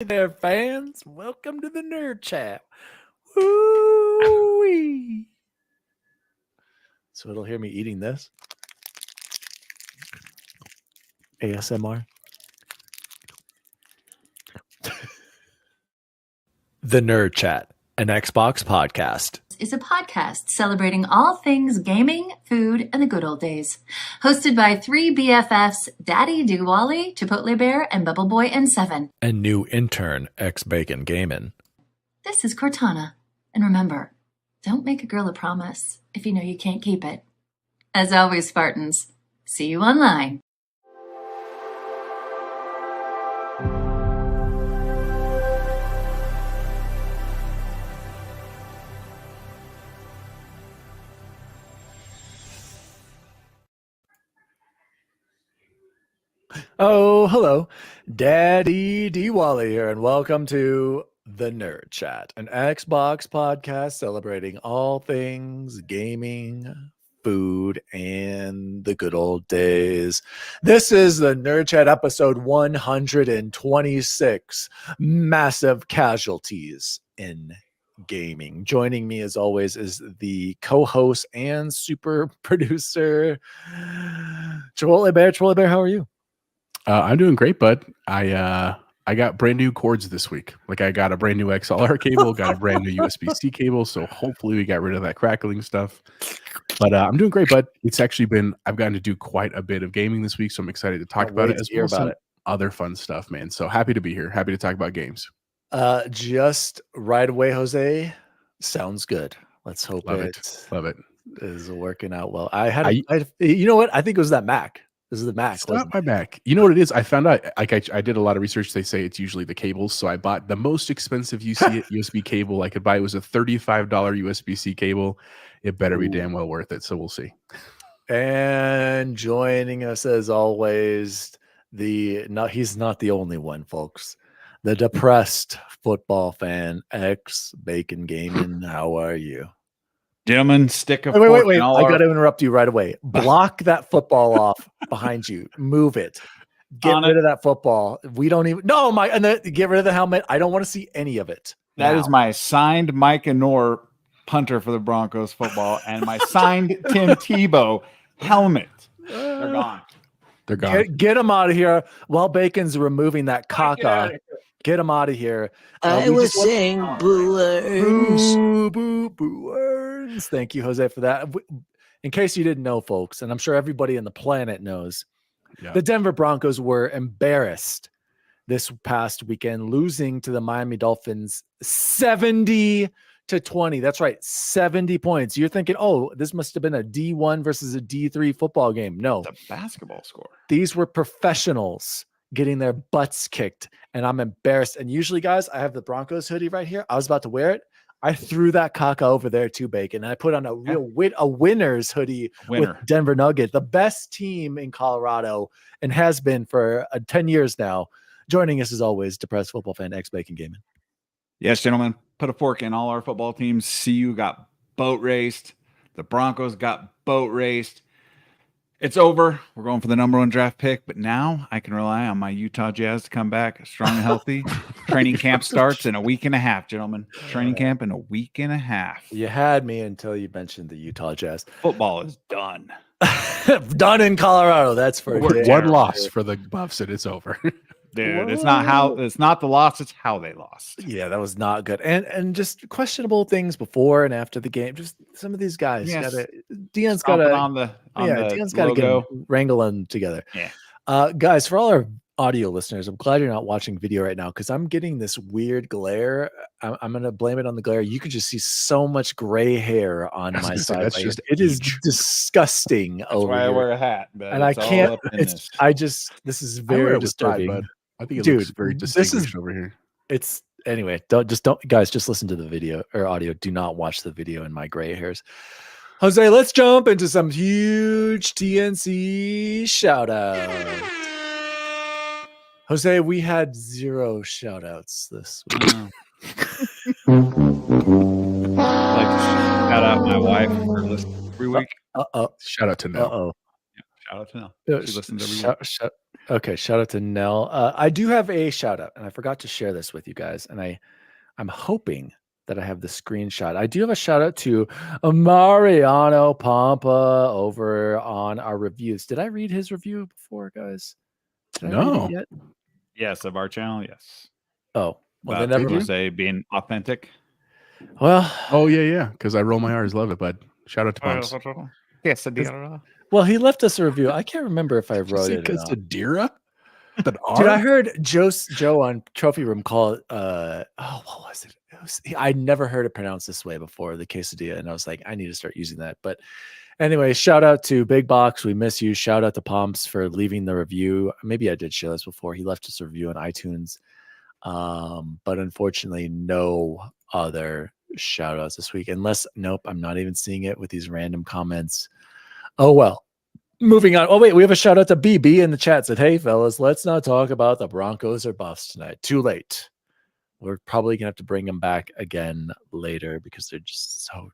Hey there, fans. Welcome to the Nerd Chat. Woo-wee. So it'll hear me eating this. ASMR. The Nerd Chat, an Xbox podcast. Is a podcast celebrating all things gaming, food, and the good old days. Hosted by three BFFs, Daddy Diwali, Chipotle Bear, and Bubble Boy and Seven. And new intern, X-Bacon Gaming. This is Cortana. And remember, don't make a girl a promise if you know you can't keep it. As always, Spartans, see you online. Oh, hello. Daddy Diwali here, and welcome to The Nerd Chat, an Xbox podcast celebrating all things gaming, food, and the good old days. This is the Nerd Chat episode 126, Massive Casualties in Gaming. Joining me as always is the co-host and super producer, Chipotle Bear. Chipotle Bear, how are you? I'm doing great, bud. I got brand new cords this week. Like I got a brand new XLR cable, got a brand new USB-C cable. So hopefully we got rid of that crackling stuff. But I'm doing great, bud. It's actually been, I've gotten to do quite a bit of gaming this week. So I'm excited to talk about it as well as some other fun stuff, man. So happy to be here. Happy to talk about games. Just right away, Jose. Sounds good. Let's hope Love it is working out well. You know what? I think it was that Mac. This is the Mac. It's not my Mac. You know what it is? I found out, like I did a lot of research. They say it's usually the cables. So I bought the most expensive USB cable I could buy. It was a $35 USB-C cable. It better be damn well worth it. So we'll see. And joining us as always, he's not the only one, folks. The depressed football fan, X-Bacon Gaming. How are you? Gentlemen, stick a wait. I got to interrupt you right away. Block that football off behind you. Move it. Get rid of that football. We don't even. No, and then get rid of the helmet. I don't want to see any of it. That is my signed Mike Anor punter for the Broncos football and my signed Tim Tebow helmet. They're gone. They're gone. Get them out of here while Bacon's removing that caca. Get him out of here. I was saying boo earns. Boo earns. Thank you, Jose, for that. In case you didn't know, folks, and I'm sure everybody on the planet knows, the Denver Broncos were embarrassed this past weekend, losing to the Miami Dolphins 70-20. That's right, 70 points. You're thinking, oh, this must have been a D1 versus a D3 football game. No. It's a basketball score. These were professionals getting their butts kicked, and I'm embarrassed. And usually, guys, I have the Broncos hoodie right here. I was about to wear it. I threw that caca over there too, Bacon, and I put on a winner's hoodie with Denver Nuggets, the best team in Colorado, and has been for 10 years now. Joining us as always, depressed football fan, X-Bacon Gaming. Yes, gentlemen, put a fork in all our football teams. CU got boat raced. The Broncos got boat raced. It's over. We're going for the number 1 draft pick, but now I can rely on my Utah Jazz to come back strong and healthy. Training camp starts in a week and a half, gentlemen. Training camp in a week and a half. You had me until you mentioned the Utah Jazz. Football is done. Done in Colorado. That's for one loss for the Buffs, and it's over. Dude, it's not the loss, it's how they lost. Yeah, that was not good. And just questionable things before and after the game. Just some of these guys Deion's got to get wrangle them together. Yeah. Guys, for all our audio listeners, I'm glad you're not watching video right now because I'm getting this weird glare. I'm going to blame it on the glare. You could just see so much gray hair on my side. It is disgusting. That's why I wear a hat. And I can't. This is very disturbing. I think it looks very distinguished over here. It's anyway. Don't guys. Just listen to the video or audio. Do not watch the video in my gray hairs. Jose, let's jump into some huge TNC shout outs. Jose, we had 0 shout outs this week. I'd like to shout out my wife for listening every week. Shout out to Nell. Yeah, shout out to Nell. She listens every week. Okay, shout out to Nell. I do have a shout out, and I forgot to share this with you guys, and I'm hoping that I have the screenshot. I do have a shout out to Mariano Pampa over on our reviews. Did I read his review before, guys? Did I read No. it yet? Yes, of our channel. Yes. Oh, well, then About never mind. say being authentic. Well, Oh yeah, because I roll my R's, love it, bud. Shout out to Pumps. Yes, well, he left us a review. I can't remember if I Did you wrote say it or not. quesadilla? With an R? Dude, I heard Joe on Trophy Room call it, what was it? I never heard it pronounced this way before, the quesadilla, and I was like, I need to start using that. But anyway, shout out to Big Box. We miss you. Shout out to Pomps for leaving the review. Maybe I did share this before. He left us a review on iTunes. But unfortunately, no other shout outs this week. Nope, I'm not even seeing it with these random comments. Oh, well. Moving on. Oh, wait, we have a shout out to BB in the chat. Said, hey, fellas, let's not talk about the Broncos or Buffs tonight. Too late. We're probably going to have to bring them back again later because they're just so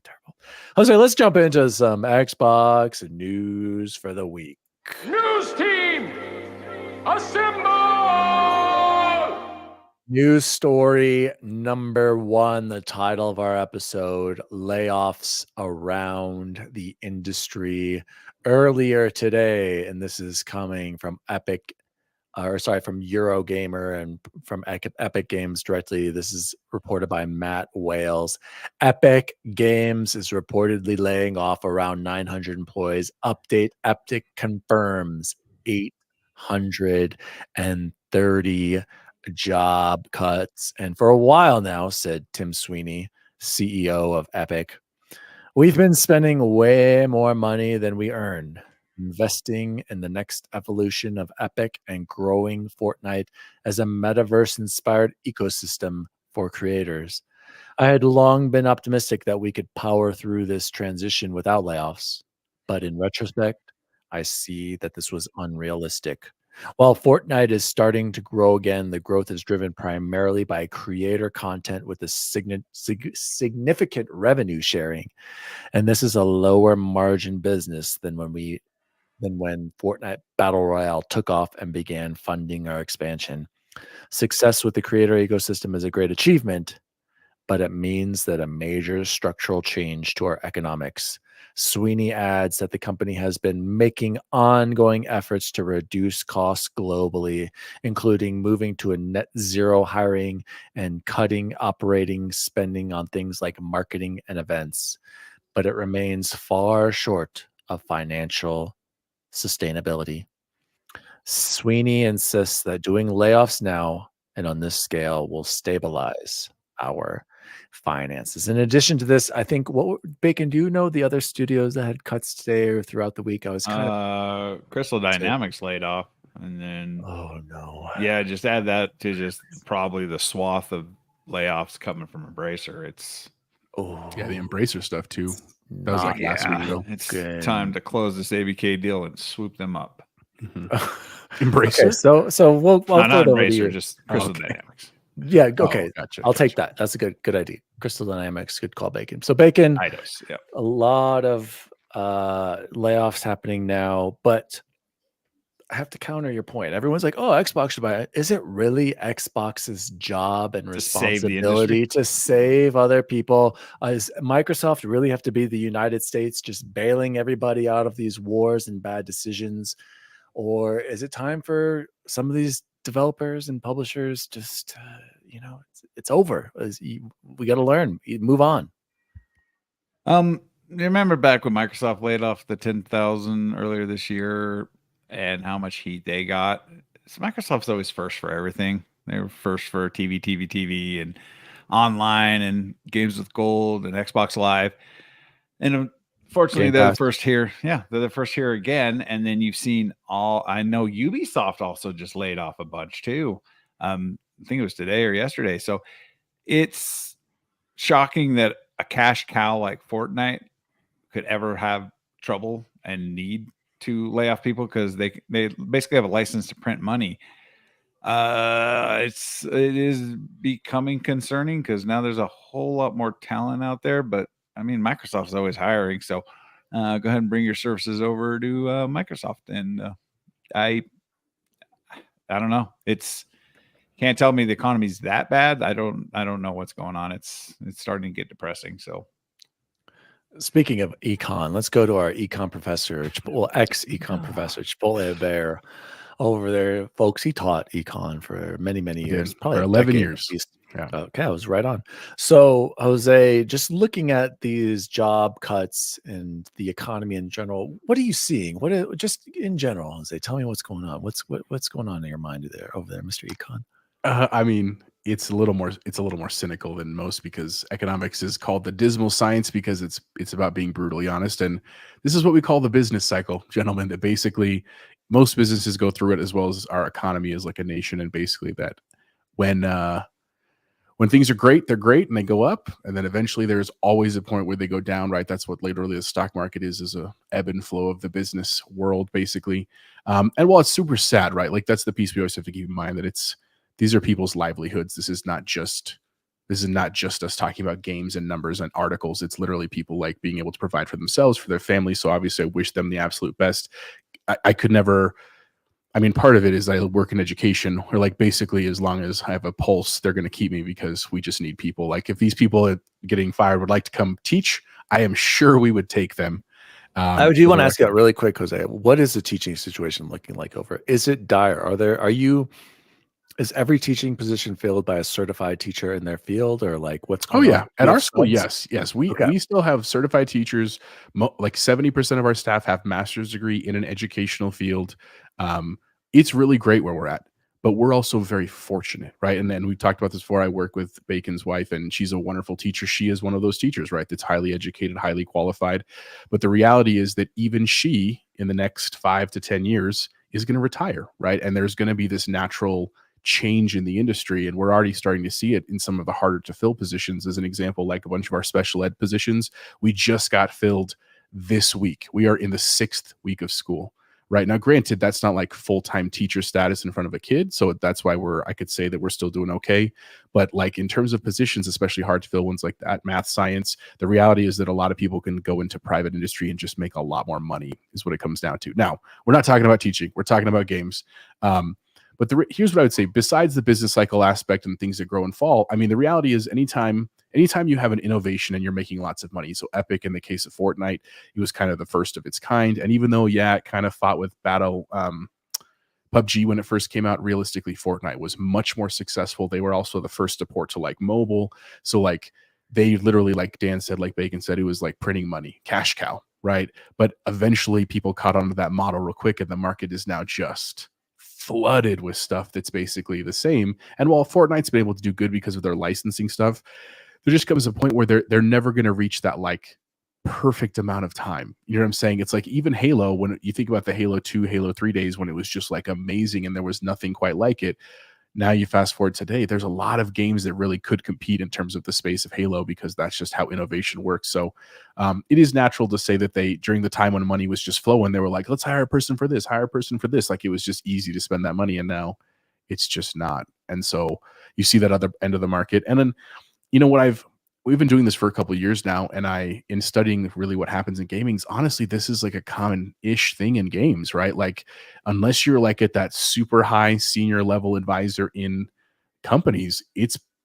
terrible. Jose, let's jump into some Xbox news for the week. News team, assemble! News story number 1, the title of our episode, layoffs around the industry. Earlier today, and this is coming from from Eurogamer and from Epic Games directly. This is reported by Matt Wales. Epic Games is reportedly laying off around 900 employees. Update: Epic confirms 830 job cuts. And for a while now, said Tim Sweeney, CEO of Epic, we've been spending way more money than we earn, investing in the next evolution of Epic and growing Fortnite as a metaverse-inspired ecosystem for creators. I had long been optimistic that we could power through this transition without layoffs, but in retrospect, I see that this was unrealistic. While Fortnite is starting to grow again, the growth is driven primarily by creator content with a significant revenue sharing. And this is a lower margin business than when Fortnite Battle Royale took off and began funding our expansion. Success with the creator ecosystem is a great achievement, but it means that a major structural change to our economics. Sweeney adds that the company has been making ongoing efforts to reduce costs globally, including moving to a net zero hiring and cutting operating spending on things like marketing and events. But it remains far short of financial sustainability. Sweeney insists that doing layoffs now and on this scale will stabilize our finances. In addition to this, I think Bacon, do you know the other studios that had cuts today or throughout the week? I was kind of Crystal Dynamics laid off, and then oh no, yeah, just add that to just probably the swath of layoffs coming from Embracer. It's yeah, the Embracer stuff too. That was like last week ago. It's time to close this ABK deal and swoop them up. Embracer. Okay, so we'll not Embracer, just Crystal Dynamics. Yeah, okay. Gotcha, I'll take that. That's a good idea. Crystal Dynamics, good call, Bacon. So Bacon, Eidos, yeah. A lot of layoffs happening now, but I have to counter your point. Everyone's like, "Oh, Xbox should buy it." Is it really Xbox's job and responsibility to save other people? Does Microsoft really have to be the United States just bailing everybody out of these wars and bad decisions? Or is it time for some of these developers and publishers just, it's over. We got to learn, move on. You remember back when Microsoft laid off the 10,000 earlier this year and how much heat they got? So Microsoft's always first for everything. They were first for TV, and online and games with gold and Xbox Live. And unfortunately, they're the first here. Yeah, they're the first here again. And then you've seen I know Ubisoft also just laid off a bunch too. I think it was today or yesterday. So it's shocking that a cash cow like Fortnite could ever have trouble and need to lay off people because they basically have a license to print money. It is becoming concerning because now there's a whole lot more talent out there, but I mean, Microsoft's always hiring. So go ahead and bring your services over to Microsoft. And I I don't know. Can't tell me the economy's that bad. I don't know what's going on. It's starting to get depressing. So speaking of econ, let's go to our econ professor, ex-econ professor, Chipotle Bear over there. Folks, he taught econ for many, many years, probably for 11 decade years. at least. Yeah. Okay, I was right on. So, Jose, just looking at these job cuts and the economy in general, what are you seeing? Just in general, Jose? Tell me what's going on. What's going on in your mind over there, Mr. Econ? I mean, it's a little more cynical than most, because economics is called the dismal science because it's about being brutally honest, and this is what we call the business cycle, gentlemen. That basically most businesses go through it, as well as our economy as like a nation, and basically that when things are great, they're great and they go up, and then eventually there's always a point where they go down, right? That's what literally the stock market is a ebb and flow of the business world, basically. And while it's super sad, right? Like, that's the piece we always have to keep in mind, that these are people's livelihoods. This is not just us talking about games and numbers and articles. It's literally people like being able to provide for themselves, for their families. So obviously I wish them the absolute best. I could never, I mean, part of it is I work in education, where like basically as long as I have a pulse, they're going to keep me, because we just need people. Like, if these people getting fired would like to come teach, I am sure we would take them. I do want to ask you really quick, Jose, what is the teaching situation looking like over? Is it dire? Is every teaching position filled by a certified teacher in their field, or like what's going on? Oh yeah, at our school, yes. We still have certified teachers. Like 70% of our staff have master's degree in an educational field. It's really great where we're at, but we're also very fortunate, right? And then we've talked about this before. I work with Bacon's wife, and she's a wonderful teacher. She is one of those teachers, right, that's highly educated, highly qualified. But the reality is that even she, in the next 5 to 10 years, is going to retire, right? And there's going to be this natural change in the industry, and we're already starting to see it in some of the harder to fill positions. As an example, like a bunch of our special ed positions, we just got filled this week. We are in the 6th week of school right now. Granted, that's not like full-time teacher status in front of a kid, so that's why I could say that we're still doing okay. But like, in terms of positions, especially hard to fill ones like that, math, science, the reality is that a lot of people can go into private industry and just make a lot more money, is what it comes down to. Now, we're not talking about teaching, we're talking about games. But here's what I would say, besides the business cycle aspect and things that grow and fall, I mean, the reality is anytime you have an innovation and you're making lots of money. So Epic, in the case of Fortnite, it was kind of the first of its kind. And even though, yeah, it kind of fought with PUBG when it first came out, realistically, Fortnite was much more successful. They were also the first to port to like mobile. So like, they literally, like Dan said, like Bacon said, it was like printing money, cash cow, right? But eventually people caught on to that model real quick, and the market is now just flooded with stuff that's basically the same. And while Fortnite's been able to do good because of their licensing stuff, there just comes a point where they're never going to reach that like perfect amount of time. You know what I'm saying? It's like even Halo, when you think about the Halo 2, Halo 3 days when it was just like amazing and there was nothing quite like it. Now you fast forward today, there's a lot of games that really could compete in terms of the space of Halo, because that's just how innovation works. So it is natural to say that they, during the time when money was just flowing, they were like, let's hire a person for this, hire a person for this. Like, it was just easy to spend that money, and now it's just not. And so you see that other end of the market. And then, you know what, we've been doing this for a couple of years now, and in studying really what happens in gaming, honestly, this is like a common-ish thing in games, right? Like, unless you're like at that super high senior level advisor in companies,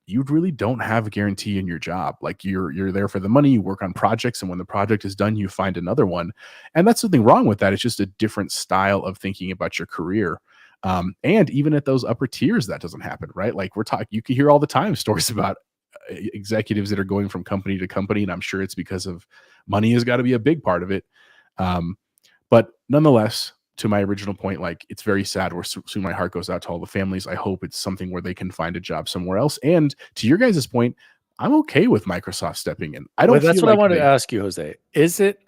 you really don't have a guarantee in your job. Like, you're there for the money, you work on projects, and when the project is done, you find another one. And that's nothing wrong with that. It's just a different style of thinking about your career. And even at those upper tiers, that doesn't happen, right? Like, you can hear all the time stories about executives that are going from company to company, and I'm sure it's because of money has got to be a big part of it. But nonetheless, to my original point, like, it's very sad. Soon my heart goes out to all the families. I hope it's something where they can find a job somewhere else. And to your guys' point, I'm okay with Microsoft stepping in. That's what I wanted to ask you, Jose. Is it,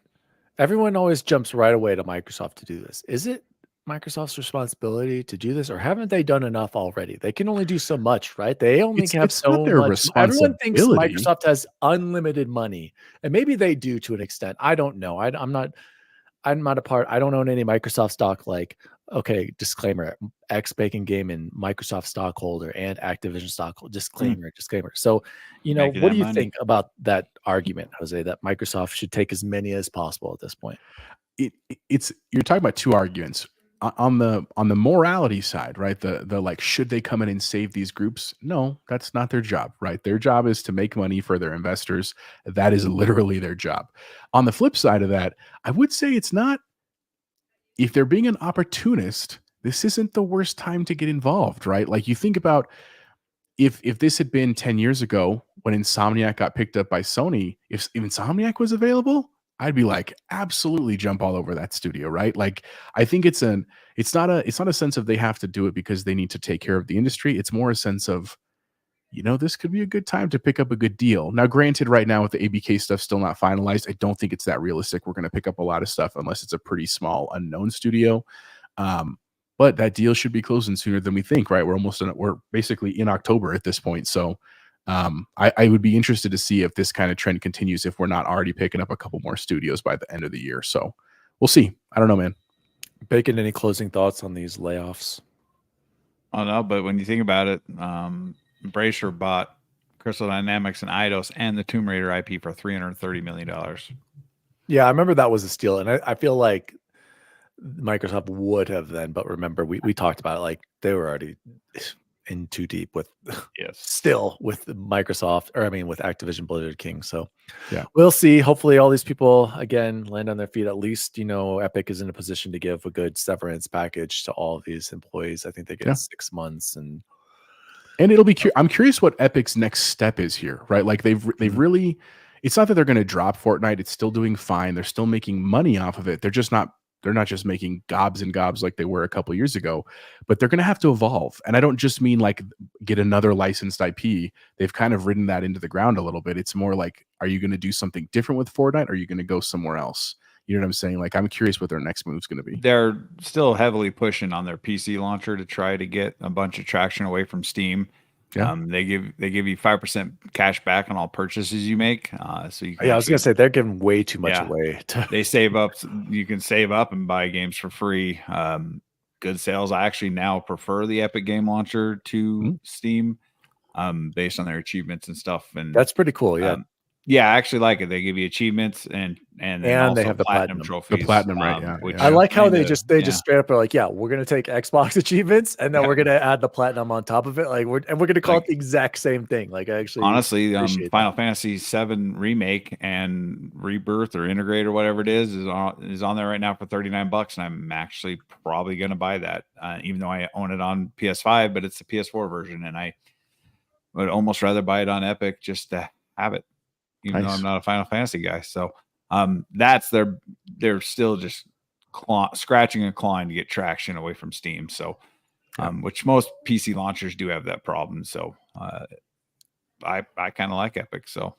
everyone always jumps right away to Microsoft to do this. Is it Microsoft's responsibility to do this, or haven't they done enough already? They can only do so much, right? They only have so much. Everyone thinks Microsoft has unlimited money, and maybe they do to an extent. I don't know. I'm not a part. I don't own any Microsoft stock. Like, okay, disclaimer: ex Bacon Gaming Microsoft stockholder and Activision stockholder. Disclaimer. So, you know, what do you think about that argument, Jose, that Microsoft should take as many as possible at this point? You're talking about two arguments. on the morality side, right? The like, should they come in and save these groups? No, that's not their job, right? Their job is to make money for their investors. That is literally their job. On the flip side of that, I would say it's not. If they're being an opportunist, this isn't the worst time to get involved, right? Like, you think about if this had been 10 years ago when Insomniac got picked up by Sony, if Insomniac was available, I'd be like, absolutely jump all over that studio, right? Like, I think it's not a sense of they have to do it because they need to take care of the industry. It's more a sense of, this could be a good time to pick up a good deal. Now, granted, right now with the ABK stuff still not finalized, I don't think it's that realistic. We're going to pick up a lot of stuff unless it's a pretty small unknown studio. But that deal should be closing sooner than we think, right? We're basically in October at this point. So I would be interested to see if this kind of trend continues, if we're not already picking up a couple more studios by the end of the year. So we'll see. I don't know, man. Bacon, any closing thoughts on these layoffs? I don't know, but when you think about it, Embracer bought Crystal Dynamics and Eidos and the Tomb Raider IP for $330 million. Yeah, I remember that was a steal. And I feel like Microsoft would have then, but remember we talked about it, like they were already in too deep with still with Microsoft, or I mean with Activision Blizzard King. So yeah, we'll see. Hopefully all these people again land on their feet. At least Epic is in a position to give a good severance package to all of these employees. I think they get 6 months, and it'll be I'm curious what Epic's next step is here, right? Like they've really, it's not that they're going to drop Fortnite. It's still doing fine. They're still making money off of it. They're not just making gobs and gobs like they were a couple years ago, but they're going to have to evolve. And I don't just mean like get another licensed IP. They've kind of ridden that into the ground a little bit. It's more like, are you going to do something different with Fortnite? Or are you going to go somewhere else? You know what I'm saying? Like, I'm curious what their next move is going to be. They're still heavily pushing on their PC launcher to try to get a bunch of traction away from Steam. Yeah. They give you 5% cash back on all purchases you make. So you can I was gonna say they're giving way too much away. They save up. You can save up and buy games for free. Good sales. I actually now prefer the Epic Game Launcher to Steam, based on their achievements and stuff. And that's pretty cool. Yeah. Yeah, I actually like it. They give you achievements and also they have the platinum trophies. The platinum, right? Yeah. I like how they just straight up are like, yeah, we're gonna take Xbox achievements and then we're gonna add the platinum on top of it. Like we're gonna call it the exact same thing. Like I actually honestly, Final Fantasy VII Remake and Rebirth or Integrate or whatever it is on there right now for $39, and I'm actually probably gonna buy that, even though I own it on PS5, but it's the PS4 version, and I would almost rather buy it on Epic just to have it. Even though I'm not a Final Fantasy guy. So that's they're still just scratching and clawing to get traction away from Steam. So which most PC launchers do have that problem. So I kind of like Epic. So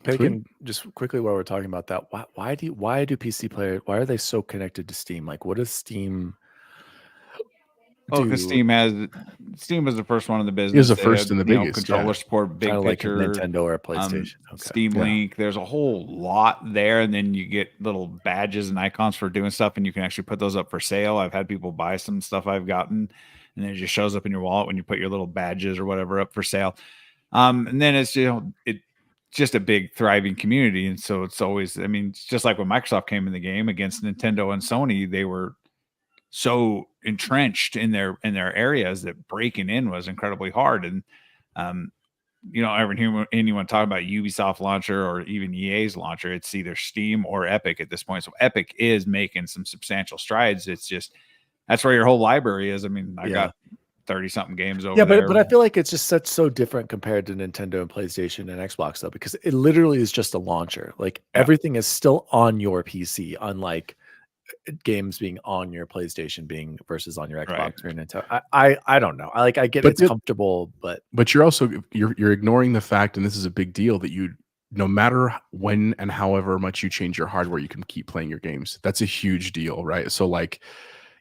Bacon, just quickly while we're talking about that, why do PC players, why are they so connected to Steam? Like what does Steam because Steam was the first one in the business. It was the first and the biggest. Controller support, big picture, like Nintendo or PlayStation. Steam Link. There's a whole lot there, and then you get little badges and icons for doing stuff, and you can actually put those up for sale. I've had people buy some stuff I've gotten, and then it just shows up in your wallet when you put your little badges or whatever up for sale. And then it's just a big thriving community, and so it's always. I mean, it's just like when Microsoft came in the game against Nintendo and Sony, they were so entrenched in their areas that breaking in was incredibly hard. And you don't ever hear anyone talk about Ubisoft launcher or even EA's launcher. It's either Steam or Epic at this point. So Epic is making some substantial strides. It's just that's where your whole library is. I mean, I got 30 something games over there. But I feel like it's just so different compared to Nintendo and PlayStation and Xbox though, because it literally is just a launcher. Like everything is still on your PC, unlike games being on your PlayStation being versus on your Xbox or Nintendo. I don't know. I get it's comfortable, but you're also you're ignoring the fact, and this is a big deal, that no matter when and however much you change your hardware, you can keep playing your games. That's a huge deal, right? So like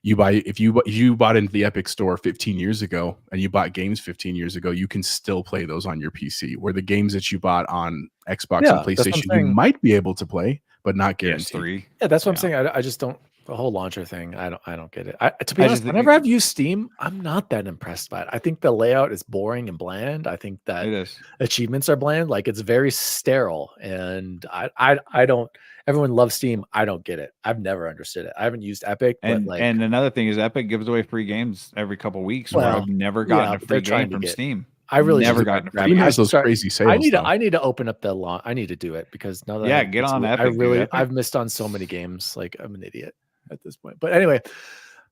if you bought into the Epic Store 15 years ago and you bought games 15 years ago, you can still play those on your PC. Where the games that you bought on Xbox and PlayStation, you might be able to play, but not guaranteed. PS3. Yeah, that's what I'm saying. I just don't. The whole launcher thing, I don't get it. To be honest, whenever I've used Steam, I'm not that impressed by it. I think the layout is boring and bland. I think that achievements are bland. Like it's very sterile, and I don't. everyone loves Steam. I don't get it. I've never understood it. I haven't used Epic, but And like, and another thing is Epic gives away free games every couple weeks where well, I've never gotten yeah, a but they're free trying game to from get. Steam. I really Never should gotten a free Steam game. has those crazy sales. Though. I need to open up the launch. I need to do it because now that I Yeah, have get on PS4, Epic, dude. I've missed on so many games. Like I'm an idiot at this point. But anyway,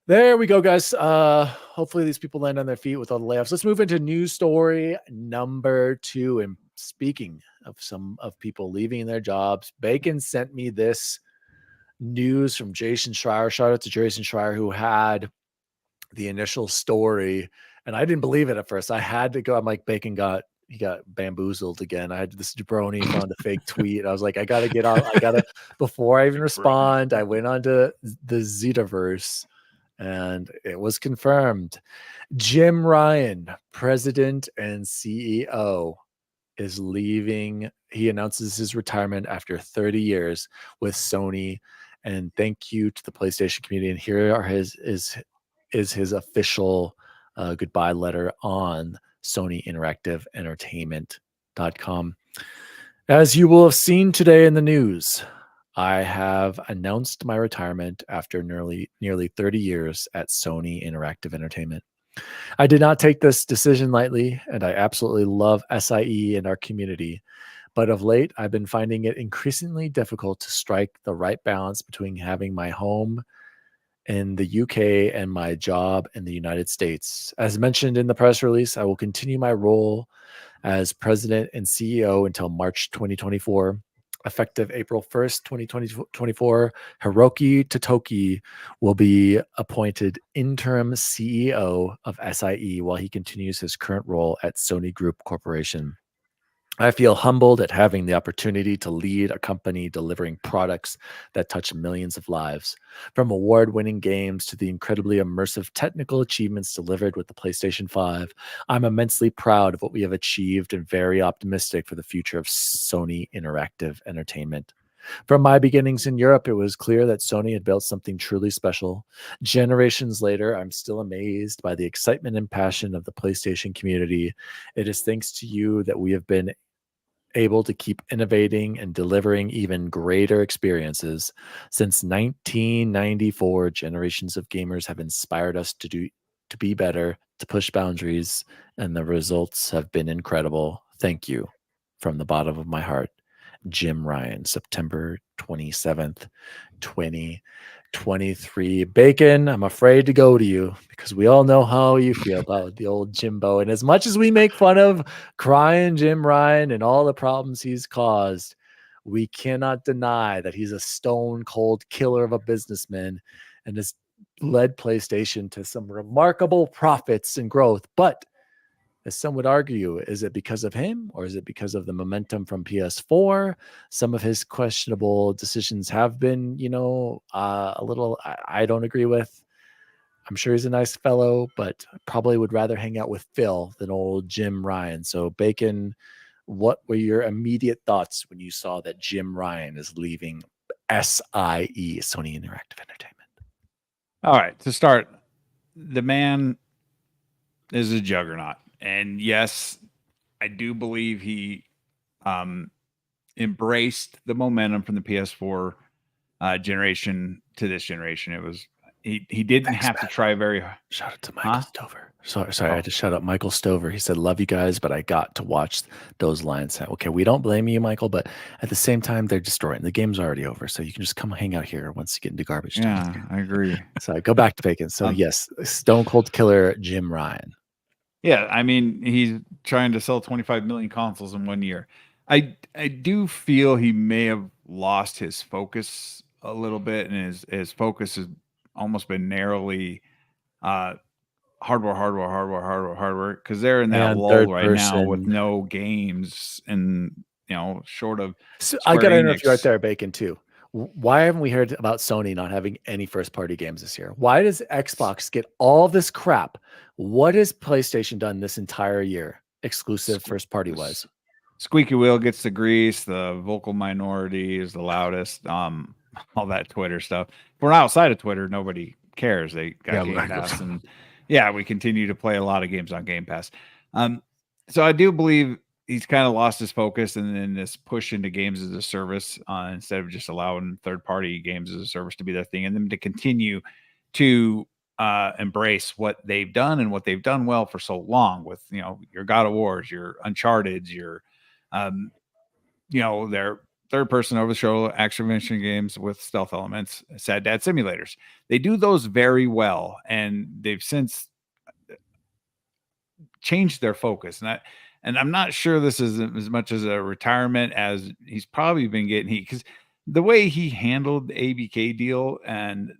there we go, guys. Hopefully these people land on their feet with all the layoffs. Let's move into news story number 2. And speaking of some of people leaving their jobs, Bacon sent me this news from Jason Schreier. Shout out to Jason Schreier, who had the initial story, and I didn't believe it at first. I had to go. I'm like, Bacon got bamboozled again. I had this jabroni found a fake tweet. I was like, I gotta get on. I gotta before I even respond. I went onto the Zetaverse, and it was confirmed. Jim Ryan, president and CEO, is leaving. He announces his retirement after 30 years with Sony. And thank you to the PlayStation community. And here are his official goodbye letter on Sony Interactive Entertainment.com. As you will have seen today in the news, I have announced my retirement after nearly 30 years at Sony Interactive Entertainment. I did not take this decision lightly, and I absolutely love SIE and our community. But of late, I've been finding it increasingly difficult to strike the right balance between having my home in the UK and my job in the United States. As mentioned in the press release, I will continue my role as president and CEO until March 2024. Effective April 1st, 2024, Hiroki Totoki will be appointed interim CEO of SIE while he continues his current role at Sony Group Corporation. I feel humbled at having the opportunity to lead a company delivering products that touch millions of lives. From award-winning games to the incredibly immersive technical achievements delivered with the PlayStation 5, I'm immensely proud of what we have achieved and very optimistic for the future of Sony Interactive Entertainment. From my beginnings in Europe, it was clear that Sony had built something truly special. Generations later, I'm still amazed by the excitement and passion of the PlayStation community. It is thanks to you that we have been able to keep innovating and delivering even greater experiences. Since 1994, generations of gamers have inspired us to be better, to push boundaries, and the results have been incredible. Thank you from the bottom of my heart. Jim Ryan, September 27th, 2023. Bacon, I'm afraid to go to you because we all know how you feel about the old Jimbo. And as much as we make fun of crying Jim Ryan and all the problems he's caused, we cannot deny that he's a stone cold killer of a businessman and has led PlayStation to some remarkable profits and growth. But as some would argue, is it because of him or is it because of the momentum from PS4? Some of his questionable decisions have been, a little, I don't agree with. I'm sure he's a nice fellow, but probably would rather hang out with Phil than old Jim Ryan. So Bacon, what were your immediate thoughts when you saw that Jim Ryan is leaving SIE, Sony Interactive Entertainment? All right, to start, the man is a juggernaut. And yes, I do believe he embraced the momentum from the PS4 generation to this generation. It was he didn't have to try very hard. Shout out to Michael Stover. Sorry, I had to shout out Michael Stover. He said, "Love you guys, but I got to watch those Lions." Okay, we don't blame you, Michael, but at the same time, they're destroying. The game's already over, so you can just come hang out here once you get into garbage time. Yeah, I agree. So go back to Bacon. So yes, Stone Cold Killer Jim Ryan. Yeah, I mean, he's trying to sell 25 million consoles in 1 year. I do feel he may have lost his focus a little bit, and his focus has almost been narrowly hardware, because they're in that lull right now with no games and short of. So I gotta interrupt you right there, Bacon, too. Why haven't we heard about Sony not having any first-party games this year? Why does Xbox get all this crap? What has PlayStation done this entire year, exclusive first-party wise? Squeaky wheel gets the grease. The vocal minority is the loudest. All that Twitter stuff. If we're outside of Twitter, nobody cares. They got Game Pass, and we continue to play a lot of games on Game Pass. So I do believe he's kind of lost his focus, and then this push into games as a service instead of just allowing third-party games as a service to be their thing, and then to continue to embrace what they've done and what they've done well for so long with, your God of Wars, your Uncharted, your, their third-person over-the-shoulder action-adventure games with stealth elements, Sad Dad simulators. They do those very well, and they've since changed their focus. And I'm not sure this is as much as a retirement as he's probably been getting heat, because the way he handled the ABK deal and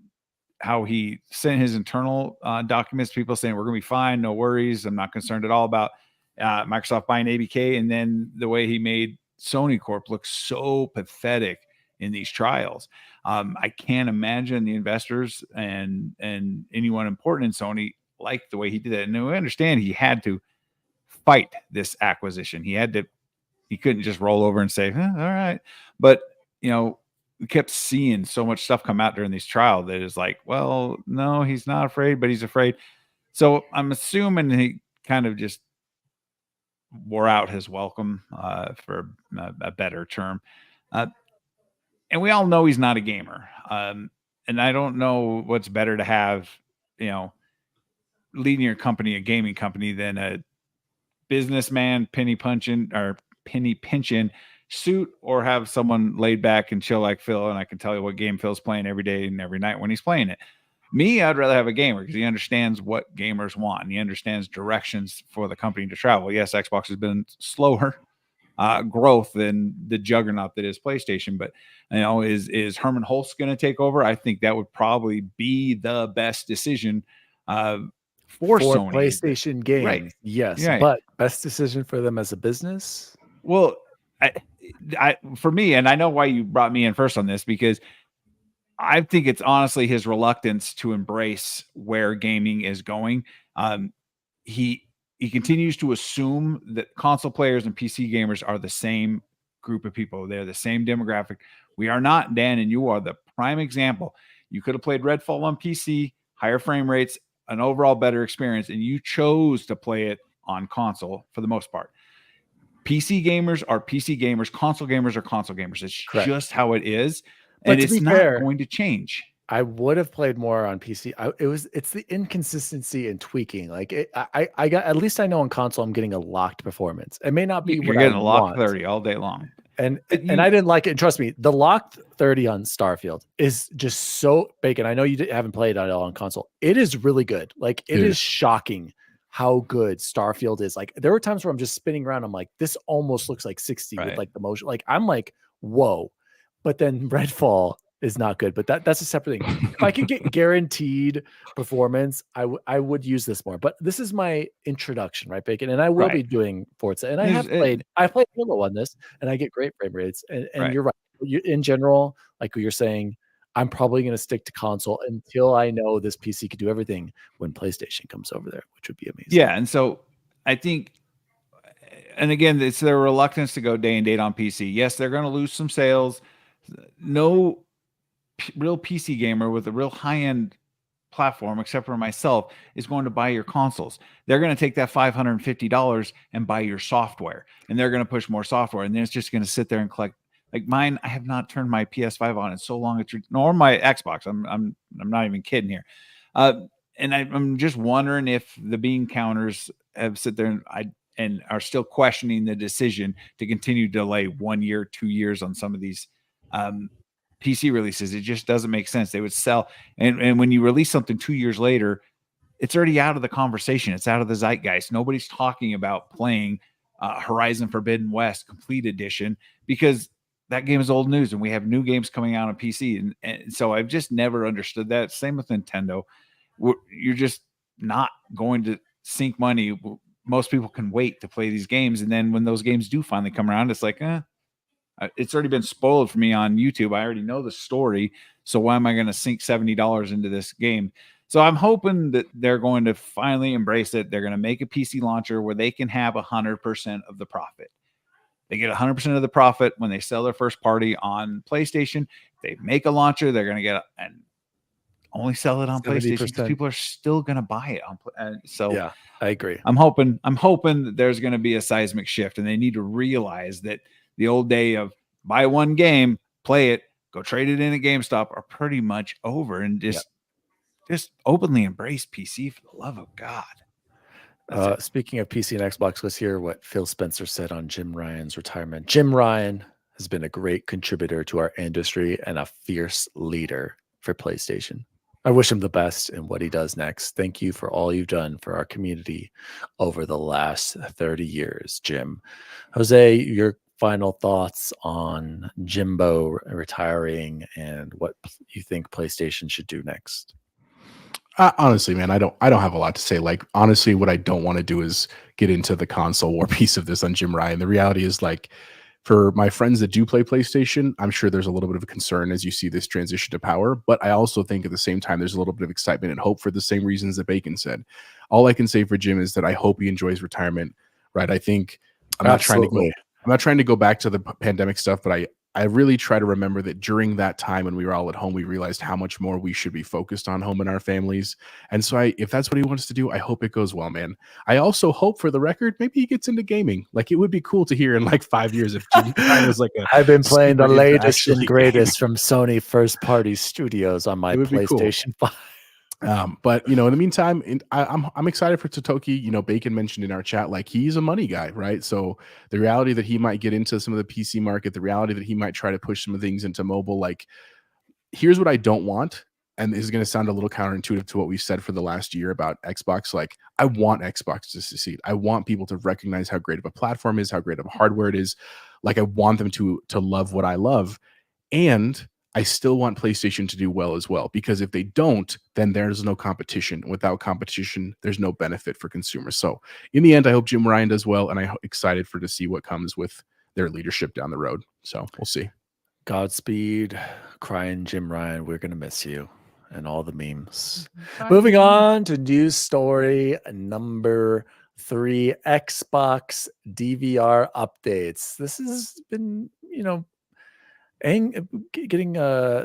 how he sent his internal documents, people saying we're going to be fine, no worries, I'm not concerned at all about Microsoft buying ABK, and then the way he made Sony Corp look so pathetic in these trials. I can't imagine the investors and anyone important in Sony like the way he did it. And we understand he had to fight this acquisition. He couldn't just roll over and say, all right. But, we kept seeing so much stuff come out during these trials that is like, well, no, he's not afraid, but he's afraid. So I'm assuming he kind of just wore out his welcome, for a better term. And we all know he's not a gamer. And I don't know what's better to have, leading your company, a gaming company, than a businessman penny pinching suit, or have someone laid back and chill like Phil. And I can tell you what game Phil's playing every day and every night when he's playing it. Me, I'd rather have a gamer, because he understands what gamers want and he understands directions for the company to travel. Yes, Xbox has been slower growth than the juggernaut that is PlayStation, but is Herman Hulst going to take over? I think that would probably be the best decision for Sony. PlayStation games. Right. Yes, right. But best decision for them as a business? Well, for me, and I know why you brought me in first on this, because I think it's honestly his reluctance to embrace where gaming is going. He continues to assume that console players and PC gamers are the same group of people. They're the same demographic. We are not, Dan, and you are the prime example. You could have played Redfall on PC, higher frame rates, an overall better experience, and you chose to play it on console for the most part. PC gamers are PC gamers, console gamers are console gamers. It's Correct. Just how it is. But and it's not going to change. I would have played more on PC. It's the inconsistency and tweaking. Like I got, at least I know on console I'm getting a locked performance. It may not be you're getting a locked 30 all day long. And I didn't like it. And trust me, the locked 30 on Starfield is just so bacon. I know you haven't played it all on console. It is really good. Like it is shocking how good Starfield is. Like there were times where I'm just spinning around. I'm like, this almost looks like 60 with like the motion. Like I'm like, whoa. But then Redfall is not good. But that's a separate thing. If I could get guaranteed performance, I would use this more. But this is my introduction, right, Bacon? And I will be doing Forza. And I played Halo on this, and I get great frame rates. And you're right. In general, like you're saying, I'm probably going to stick to console until I know this PC could do everything when PlayStation comes over there, which would be amazing. Yeah, and so I think, and again, it's their reluctance to go day and date on PC. Yes, they're going to lose some sales. No real PC gamer with a real high-end platform, except for myself, is going to buy your consoles. They're going to take that $550 and buy your software, and they're going to push more software, and then it's just going to sit there and collect. Like mine, I have not turned my PS5 on in so long, nor my Xbox. I'm not even kidding here. And I'm just wondering if the bean counters have sit there and are still questioning the decision to continue to delay 1 year, 2 years on some of these PC releases. It just doesn't make sense. They would sell, and when you release something 2 years later, it's already out of the conversation. It's out of the zeitgeist. Nobody's talking about playing Horizon Forbidden West Complete Edition because that game is old news, and we have new games coming out on PC. And so I've just never understood that. Same with Nintendo. You're just not going to sink money. Most people can wait to play these games. And then when those games do finally come around, it's like, it's already been spoiled for me on YouTube. I already know the story. So why am I going to sink $70 into this game? So I'm hoping that they're going to finally embrace it. They're going to make a PC launcher where they can have 100% of the profit. They get 100% of the profit when they sell their first party on PlayStation. They make a launcher. They're going to get only sell it on PlayStation because 70%. people are still going to buy it on. So yeah, I agree. I'm hoping that there's going to be a seismic shift, and they need to realize that the old day of buy one game, play it, go trade it in at GameStop are pretty much over, and just openly embrace PC for the love of God. Speaking of PC and Xbox, let's hear what Phil Spencer said on Jim Ryan's retirement. Jim Ryan has been a great contributor to our industry and a fierce leader for PlayStation. I wish him the best in what he does next. Thank you for all you've done for our community over the last 30 years, Jim. Jose, your final thoughts on Jimbo retiring and what you think PlayStation should do next? Honestly, man, I don't have a lot to say. Like, honestly, what I don't want to do is get into the console war piece of this on Jim Ryan. The reality is, like, for my friends that do play PlayStation, I'm sure there's a little bit of a concern as you see this transition to power. But I also think at the same time, there's a little bit of excitement and hope for the same reasons that Bacon said. All I can say for Jim is that I hope he enjoys retirement. Right? I think I'm not trying to go back to the pandemic stuff, but I really try to remember that during that time when we were all at home, we realized how much more we should be focused on home and our families. And so if that's what he wants to do, I hope it goes well, man. I also hope, for the record, maybe he gets into gaming. Like, it would be cool to hear in like 5 years if Jim was like I've been playing the latest and greatest from Sony first party studios on my PlayStation 5. But in the meantime, I'm excited for Totoki. Bacon mentioned in our chat, like, he's a money guy, right? So the reality that he might get into some of the PC market, the reality that he might try to push some of things into mobile, like, here's what I don't want. And this is going to sound a little counterintuitive to what we've said for the last year about Xbox. Like, I want Xbox to succeed. I want people to recognize how great of a platform is, how great of a hardware it is. Like, I want them to love what I love. And I still want PlayStation to do well as well, because if they don't, then there's no competition. Without competition, there's no benefit for consumers. So in the end, I hope Jim Ryan does well, and I'm excited to see what comes with their leadership down the road. So we'll see. Godspeed, crying Jim Ryan. We're going to miss you and all the memes. Moving on to news story number 3, Xbox DVR updates. This has been, getting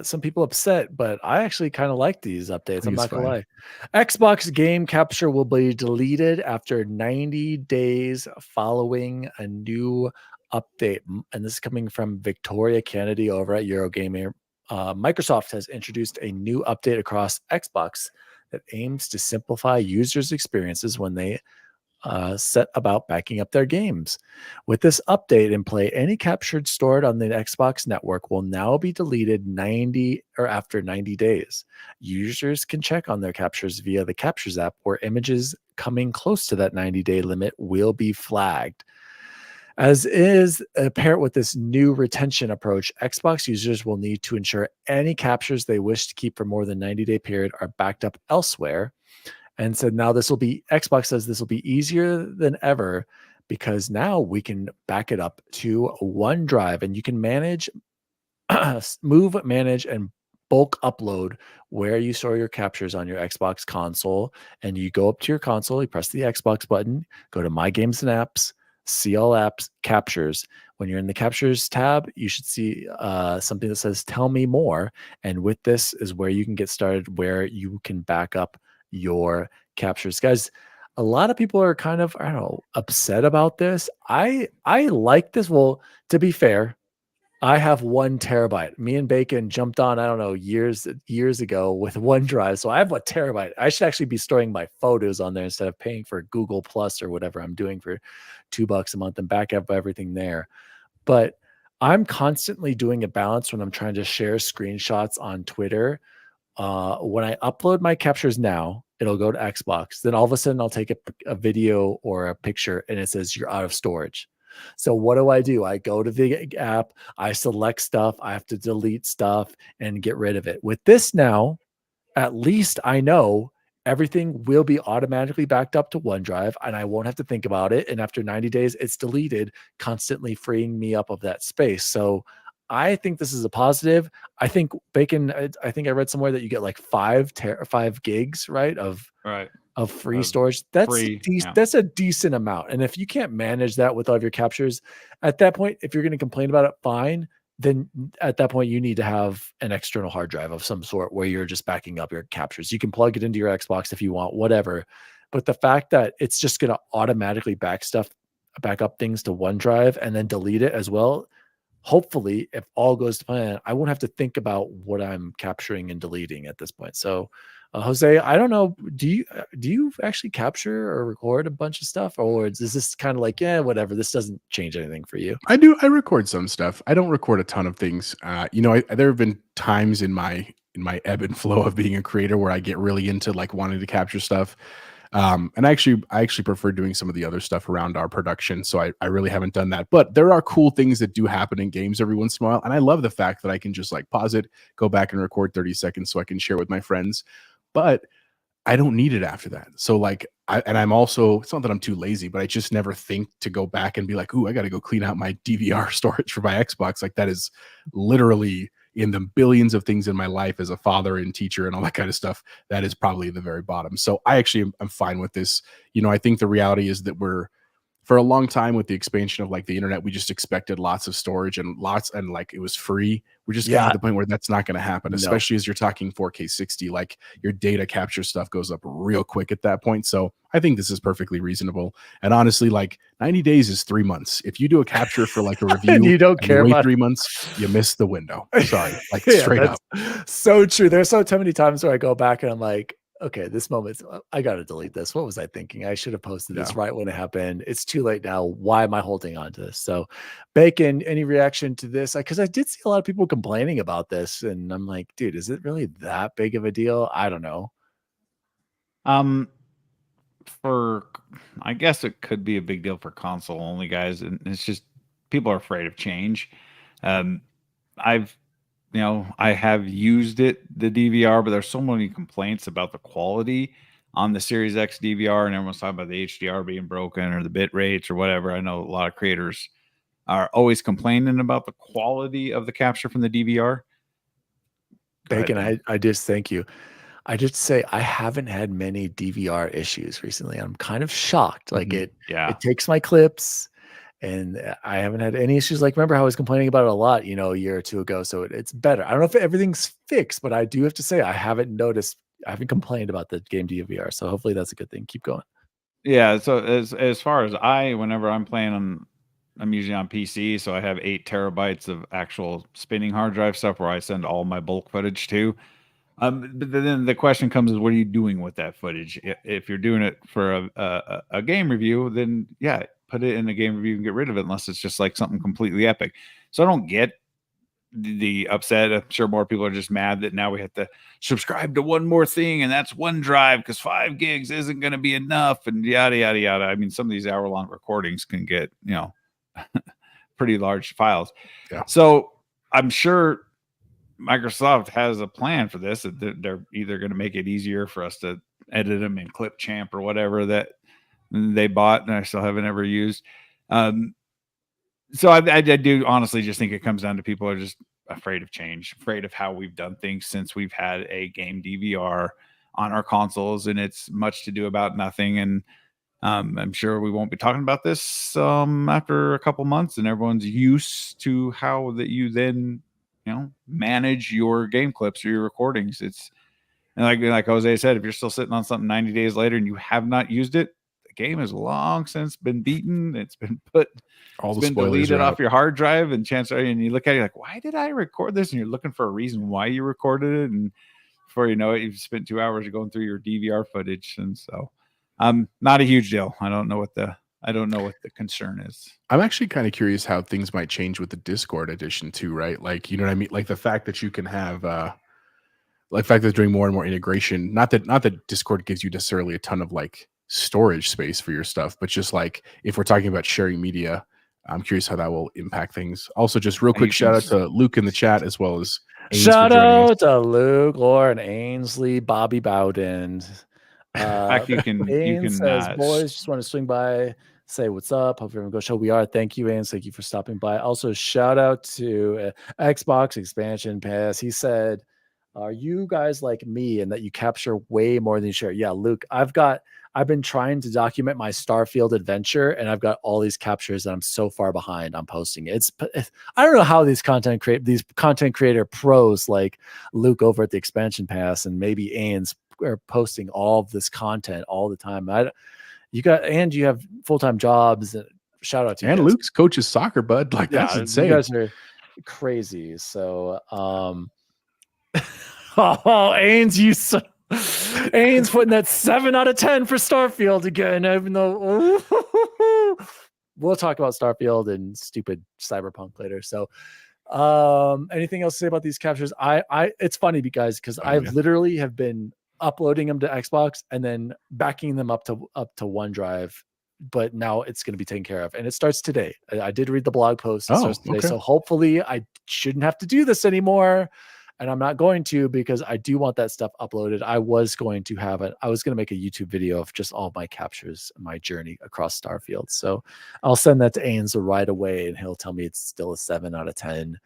some people upset, but I actually kind of like these updates. I'm not gonna lie. Xbox game capture will be deleted after 90 days following a new update, and this is coming from Victoria Kennedy over at Eurogamer. Microsoft has introduced a new update across Xbox that aims to simplify users' experiences when they set about backing up their games. With this update in play, any captured stored on the Xbox network will now be deleted after 90 days. Users can check on their captures via the Captures app, where images coming close to that 90-day limit will be flagged. As is apparent with this new retention approach, Xbox users will need to ensure any captures they wish to keep for more than 90-day period are backed up elsewhere. And so now Xbox says this will be easier than ever, because now we can back it up to OneDrive, and you can move, manage, and bulk upload where you store your captures on your Xbox console. And you go up to your console, you press the Xbox button, go to My Games and Apps, see all apps, captures. When you're in the captures tab, you should see something that says Tell Me More. And with this is where you can get started, where you can back up your captures. Guys, a lot of people are kind of, upset about this. I like this. Well, to be fair, I have 1 terabyte. Me and Bacon jumped on, years ago with OneDrive. So I have 1 terabyte. I should actually be storing my photos on there instead of paying for Google Plus or whatever I'm doing for $2 a month and back up everything there. But I'm constantly doing a balance when I'm trying to share screenshots on Twitter. When I upload my captures now, it'll go to Xbox. Then all of a sudden I'll take a video or a picture and it says you're out of storage. So what do? I go to the app, I select stuff, I have to delete stuff and get rid of it. With this now, at least I know everything will be automatically backed up to OneDrive and I won't have to think about it. And after 90 days, it's deleted, constantly freeing me up of that space. So I think this is a positive. I think Bacon, I think I read somewhere that you get like 5 gigs, right? Of free storage. That's a decent amount. And if you can't manage that with all of your captures at that point, if you're going to complain about it, fine. then at that point you need to have an external hard drive of some sort where you're just backing up your captures. You can plug it into your Xbox if you want, whatever. But the fact that it's just going to automatically back up things to OneDrive and then delete it as well. Hopefully, if all goes to plan, I won't have to think about what I'm capturing and deleting at this point. So, Jose, I don't know. Do you actually capture or record a bunch of stuff, or is this kind of like, yeah, whatever? This doesn't change anything for you. I do. I record some stuff. I don't record a ton of things. There have been times in my ebb and flow of being a creator where I get really into like wanting to capture stuff. And I actually prefer doing some of the other stuff around our production. So I really haven't done that, but there are cool things that do happen in games every once in a while. And I love the fact that I can just like pause it, go back and record 30 seconds so I can share with my friends, but I don't need it after that. So like, I'm also, it's not that I'm too lazy, but I just never think to go back and be like, ooh, I got to go clean out my DVR storage for my Xbox. Like that is literally in the billions of things in my life as a father and teacher and all that kind of stuff, that is probably the very bottom. So I'm fine with this. I think the reality is that for a long time with the expansion of like the internet, we just expected lots of storage and like it was free. We're just getting to the point where that's not going to happen, especially as you're talking 4K 60, like your data capture stuff goes up real quick at that point. So I think this is perfectly reasonable. And honestly, like 90 days is 3 months. If you do a capture for like a review and you don't care wait about 3 months, you miss the window. Sorry, like straight up. So true. There's so many times where I go back and I'm like, okay, this moment, I got to delete this. What was I thinking? I should have posted this right when it happened. It's too late now. Why am I holding on to this? So, Bacon, any reaction to this? Because I did see a lot of people complaining about this, and I'm like, dude, is it really that big of a deal? I don't know. I guess it could be a big deal for console only guys, and it's just people are afraid of change. I have used the DVR, but there's so many complaints about the quality on the Series X DVR, and everyone's talking about the HDR being broken or the bit rates or whatever. I know a lot of creators are always complaining about the quality of the capture from the DVR. Bacon, I just thank you. I just say I haven't had many DVR issues recently. I'm kind of shocked. Like it takes my clips. And I haven't had any issues. Like, remember how I was complaining about it a lot, a year or two ago. So it's better. I don't know if everything's fixed, but I do have to say I haven't complained about the game DVR. So hopefully that's a good thing. Keep going. Yeah. So as far as whenever I'm playing I'm usually on PC. So I have 8 terabytes of actual spinning hard drive stuff where I send all my bulk footage to. But then the question comes is, what are you doing with that footage? If you're doing it for a game review, then put it in a game review and get rid of it, unless it's just like something completely epic. So I don't get the upset. I'm sure more people are just mad that now we have to subscribe to one more thing, and that's OneDrive because 5 gigs isn't going to be enough, and yada yada yada. I mean, some of these hour-long recordings can get pretty large files. Yeah. So I'm sure Microsoft has a plan for this. They're either going to make it easier for us to edit them in Clipchamp or whatever that they bought and I still haven't ever used. So I do honestly just think it comes down to people are just afraid of change, afraid of how we've done things since we've had a game DVR on our consoles, and it's much to do about nothing. And I'm sure we won't be talking about this after a couple months and everyone's used to how that you then manage your game clips or your recordings. It's and like Jose said, if you're still sitting on something 90 days later and you have not used it, the game has long since been beaten. It's been deleted off your hard drive, and you look at it, you're like, why did I record this? And you're looking for a reason why you recorded it, and before you know it, you've spent 2 hours going through your DVR footage. And so not a huge deal. I don't know what the concern is. I'm actually kind of curious how things might change with the Discord edition too, right? Like, you know what I mean? Like the fact that you can have like the fact that they're doing more and more integration, not that Discord gives you necessarily a ton of like storage space for your stuff, but just like if we're talking about sharing media, I'm curious how that will impact things. Also, just real quick shout out to Luke in the chat, as well as shout out to Luke, Lauren Ainsley, Bobby Bowden. You can says, boys, just want to swing by, say what's up. Hope everyone go show. We are. Thank you, Ains. Thank you for stopping by. Also, shout out to Xbox Expansion Pass. He said, "Are you guys like me in that you capture way more than you share?" Yeah, Luke, I I've been trying to document my Starfield adventure, and I've got all these captures, and I'm so far behind on posting it. I don't know how these content creator pros like Luke over at the Expansion Pass and maybe Ains are posting all of this content all the time. You have full-time jobs. Shout out to you And guys. Luke's coaches soccer, bud. Like, that's insane. You guys are crazy. So, oh, Ains, Ains putting that 7 out of 10 for Starfield again, even though we'll talk about Starfield and stupid Cyberpunk later. So, anything else to say about these captures? It's funny because I literally have been uploading them to Xbox and then backing them up to OneDrive, but now it's going to be taken care of, and it starts today. I did read the blog post. It starts today, so hopefully I shouldn't have to do this anymore. And I'm not going to, because I do want that stuff uploaded. I was going to make a YouTube video of just all my captures, my journey across Starfield. So I'll send that to Ains right away, and he'll tell me it's still a 7 out of 10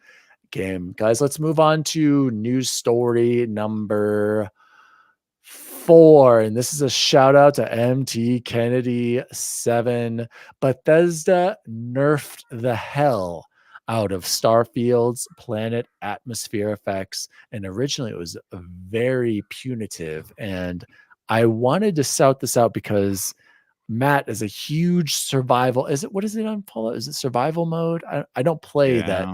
game. Guys, let's move on to news story number 4. And this is a shout out to MT Kennedy 7. Bethesda nerfed the hell out of Starfield's planet atmosphere effects, and originally it was very punitive. And I wanted to shout this out because Matt is a huge survival. What is it on Fallout? Is it survival mode? I don't play that.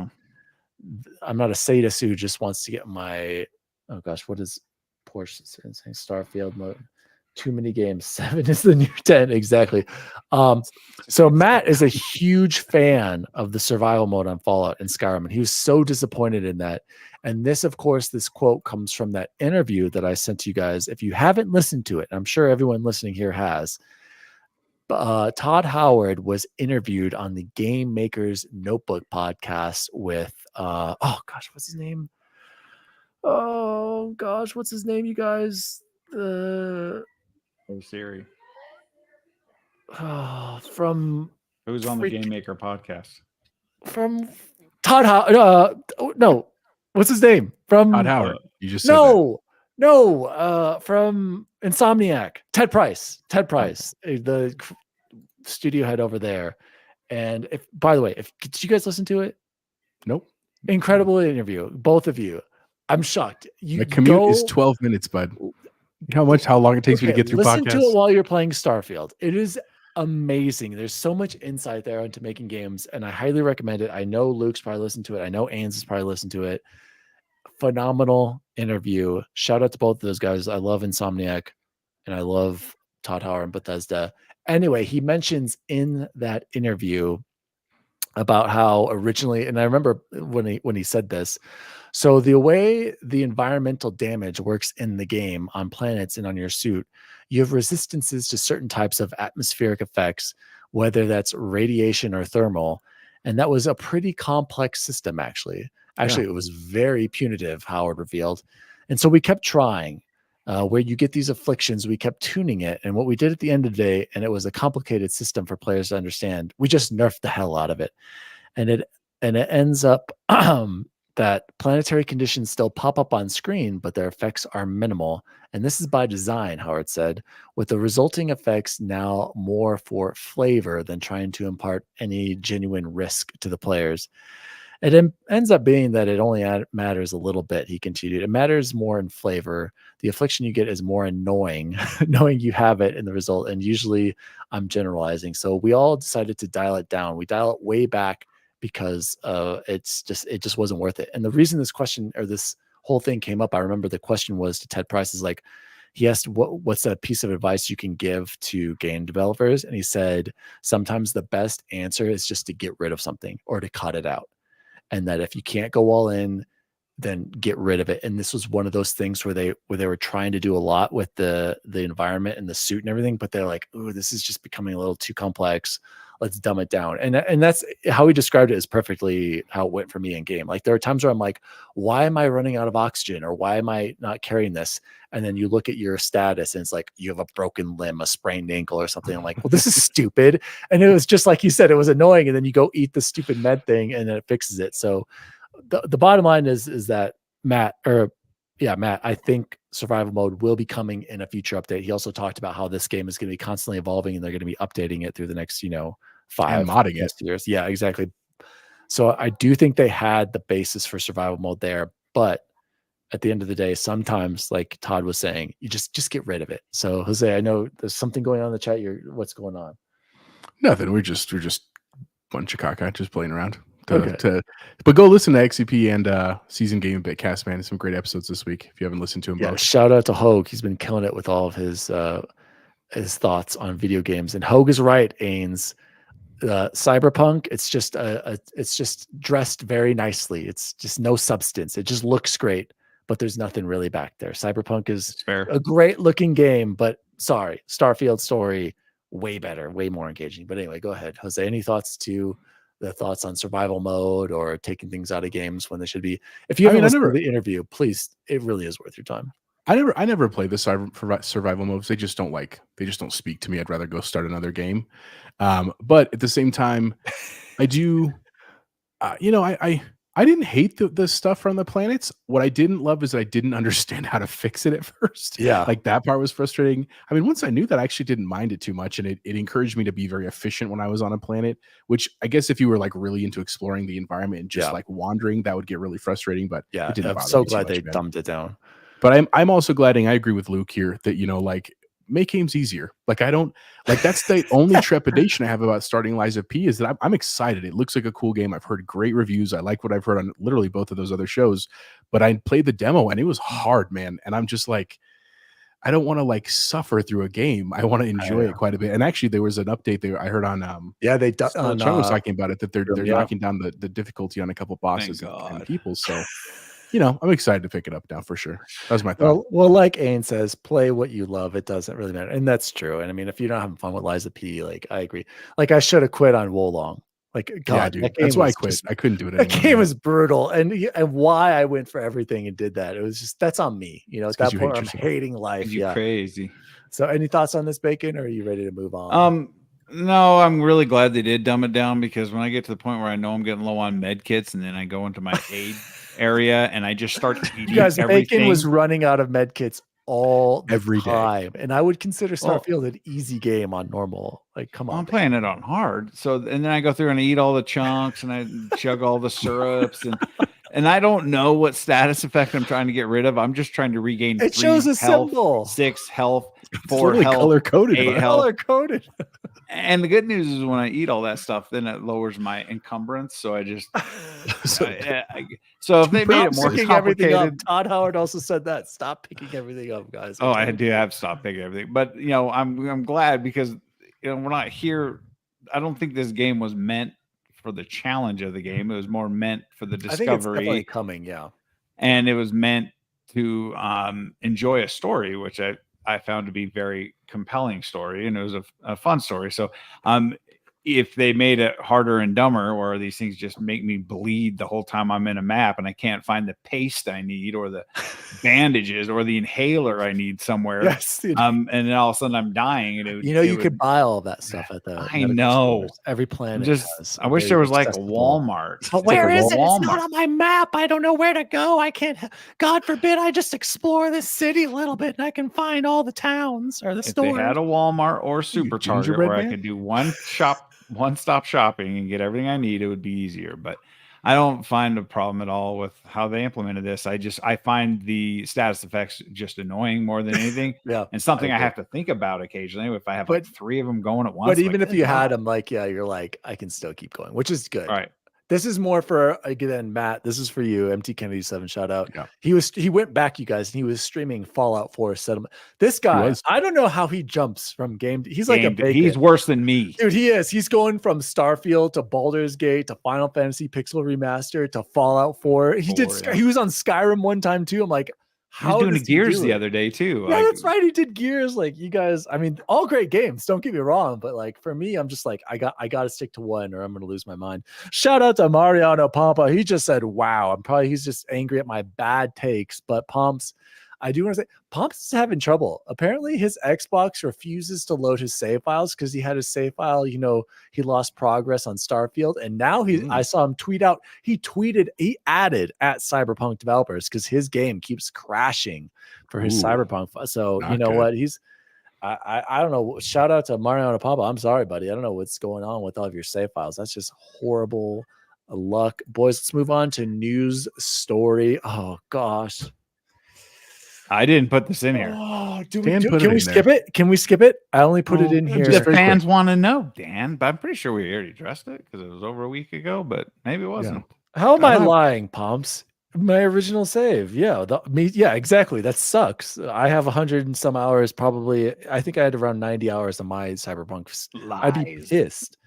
I'm not a sadist who just wants to get my, oh gosh, what is Porsche saying? Starfield mode. Too many games. 7 is the new 10. Exactly. So Matt is a huge fan of the survival mode on Fallout and Skyrim, and he was so disappointed in that. And this, of course, this quote comes from that interview that I sent to you guys. If you haven't listened to it, I'm sure everyone listening here has. Todd Howard was interviewed on the Game Maker's Notebook podcast with, oh gosh, what's his name? Oh gosh, what's his name, you guys? Siri. From who's on the Game Maker podcast? From Todd Howard. No, what's his name? From Todd Howard. You just said that. From Insomniac. Ted Price, the studio head over there. And by the way, did you guys listen to it? Nope. Incredible interview, both of you. I'm shocked. The commute is 12 minutes, bud. You know how long it takes me to get through podcasts? Listen to it while you're playing Starfield. It is amazing. There's so much insight there into making games, and I highly recommend it. I know Luke's probably listened to it. I know Ains has probably listened to it. Phenomenal interview. Shout out to both of those guys. I love Insomniac, and I love Todd Howard and Bethesda. Anyway, he mentions in that interview about how originally, and I remember when he said this, so the way the environmental damage works in the game on planets and on your suit, you have resistances to certain types of atmospheric effects, whether that's radiation or thermal. And that was a pretty complex system, actually. It was very punitive, Howard revealed. And so we kept trying. Where you get these afflictions, we kept tuning it. And what we did at the end of the day, and it was a complicated system for players to understand, we just nerfed the hell out of it. And it ends up that planetary conditions still pop up on screen, but their effects are minimal. And this is by design, Howard said, with the resulting effects now more for flavor than trying to impart any genuine risk to the players. It ends up being that it only matters a little bit, he continued. It matters more in flavor. The affliction you get is more annoying, knowing you have it in the result. And usually I'm generalizing. So we all decided to dial it down. We dial it way back because it just wasn't worth it. And the reason this question or this whole thing came up, I remember the question was to Ted Price, is like, he asked, what's a piece of advice you can give to game developers? And he said, sometimes the best answer is just to get rid of something or to cut it out. And that if you can't go all in, then get rid of it. And this was one of those things where they were trying to do a lot with the environment and the suit and everything, but they're like, oh, this is just becoming a little too complex. Let's dumb it down. And that's how he described it, is perfectly how it went for me in game. Like, there are times where I'm like, why am I running out of oxygen, or why am I not carrying this? And then you look at your status and it's like, you have a broken limb, a sprained ankle or something. I'm like, well, this is stupid. And it was just like you said, it was annoying. And then you go eat the stupid med thing and then it fixes it. So the bottom line is that Matt, or yeah, Matt, I think survival mode will be coming in a future update. He also talked about how this game is going to be constantly evolving and they're going to be updating it through the next, 5 and modding it. years. Yeah, exactly. So I do think they had the basis for survival mode there, but at the end of the day, sometimes, like Todd was saying, you just get rid of it. So Jose, I know there's something going on in the chat. What's going on? Nothing. We're just a bunch of caca just playing around. Okay. But go listen to XCP and Season Game Bitcast, man. Some great episodes this week if you haven't listened to them. Yeah, both. shout out to Hogue. He's been killing it with all of his thoughts on video games. And Hogue is right, Ains. Cyberpunk, it's just dressed very nicely. It's just no substance. It just looks great, but there's nothing really back there. Cyberpunk is a great looking game, but sorry, Starfield story, way better, way more engaging. But anyway, go ahead, Jose. Any thoughts on survival mode or taking things out of games when they should be? If you haven't listened to the interview, please, it really is worth your time. I never play the survival modes. They just don't speak to me. I'd rather go start another game. But at the same time, I do, I didn't hate the stuff from the planets. What I didn't love is I didn't understand how to fix it at first. Yeah. Like that part was frustrating. I mean, once I knew that, I actually didn't mind it too much. And it encouraged me to be very efficient when I was on a planet, which I guess if you were like really into exploring the environment and just like wandering, that would get really frustrating. But yeah, it didn't I'm so glad they dumbed it down. But I'm also glad, and I agree with Luke here, that, like, make games easier. Like, I don't, like, that's the only trepidation I have about starting Lies of P is that I'm excited. It looks like a cool game. I've heard great reviews. I like what I've heard on literally both of those other shows. But I played the demo, and it was hard, man. And I'm just like, I don't want to, like, suffer through a game. I want to enjoy it quite a bit. And actually, there was an update there I heard on Sean was talking about it, that they're knocking down the difficulty on a couple bosses and people. So I'm excited to pick it up now for sure. That was my thought. Well, like Ain says, play what you love. It doesn't really matter. And that's true. And I mean, if you're not having fun with Lies of P, like, I agree. Like, I should have quit on Wolong. Like, God, dude, that's why I quit. I couldn't do it anymore. That game was brutal. And why I went for everything and did that. It was just, that's on me. At that point, I'm hating life. You're crazy. So any thoughts on this, Bacon, or are you ready to move on? No, I'm really glad they did dumb it down, because when I get to the point where I know I'm getting low on med kits and then I go into my aid area and I just start eating everything. Bacon was running out of med kits every day, and I would consider Starfield an easy game on normal. Like, come on, I'm playing it on hard. So, and then I go through and I eat all the chunks and I chug all the syrups and I don't know what status effect I'm trying to get rid of. I'm just trying to regain. It shows a health, symbol. 6 health, 4 health, color coded. 8 health. Color coded. And the good news is when I eat all that stuff, then it lowers my encumbrance. So I just so if they made it more complicated. Todd Howard also said that. Stop picking everything up, guys. I do have stopped picking everything, but I'm glad, because we're not here. I don't think this game was meant for the challenge of the game. It was more meant for the discovery. I think it's definitely coming, yeah. And it was meant to enjoy a story, which I found to be very compelling story, and it was a fun story. So if they made it harder and dumber, or these things just make me bleed the whole time I'm in a map and I can't find the paste I need, or the bandages, or the inhaler I need somewhere. Yes, and then all of a sudden I'm dying. And you could buy all that stuff at the I know stores. Every planet I wish there was like a Walmart. But where is it? It's not on my map. I don't know where to go. I can't. God forbid I just explore this city a little bit and I can find all the towns or the stores. If they had a Walmart or Supertarget where I could do one-stop shopping and get everything I need, it would be easier. But I don't find a problem at all with how they implemented this. I find the status effects just annoying more than anything. And something I have to think about occasionally if I have like 3 of them going at once. But even if you had them, like, you're like, I can still keep going, which is good. Right. This is more for, again, Matt, this is for you, MT Kennedy 7, shout out. Yeah. He went back, you guys, and he was streaming Fallout 4 settlement. This guy, I don't know how he jumps from game to, he's like a bacon. He's worse than me. Dude, he is. He's going from Starfield to Baldur's Gate to Final Fantasy Pixel Remaster to Fallout 4. He was on Skyrim one time too. I'm like, how doing Gears the other day too? Yeah, that's right. He did Gears. Like, you guys, I mean, all great games. Don't get me wrong, but like for me, I'm just like, I got to stick to one, or I'm gonna lose my mind. Shout out to Mariano Pampa. He just said, "Wow." He's just angry at my bad takes. But Pumps, I do want to say, Pomps is having trouble. Apparently, his Xbox refuses to load his save files because he had his save file. You know, he lost progress on Starfield, and now I saw him tweet out. He added at Cyberpunk developers because his game keeps crashing for his Cyberpunk. So you know what? I don't know. Shout out to Mariano Papa. I'm sorry, buddy. I don't know what's going on with all of your save files. That's just horrible luck. Boys, let's move on to news story. Oh gosh. I didn't put this in here. Oh, can we skip it? Can we skip it? I only put it in here. The fans want to know, Dan, but I'm pretty sure we already addressed it because it was over a week ago, but maybe it wasn't. Yeah. How am I lying, Pomps? My original save. Yeah. Yeah, exactly. That sucks. I have 100 and some hours, probably. I think I had around 90 hours of my Cyberpunk. I'd be pissed.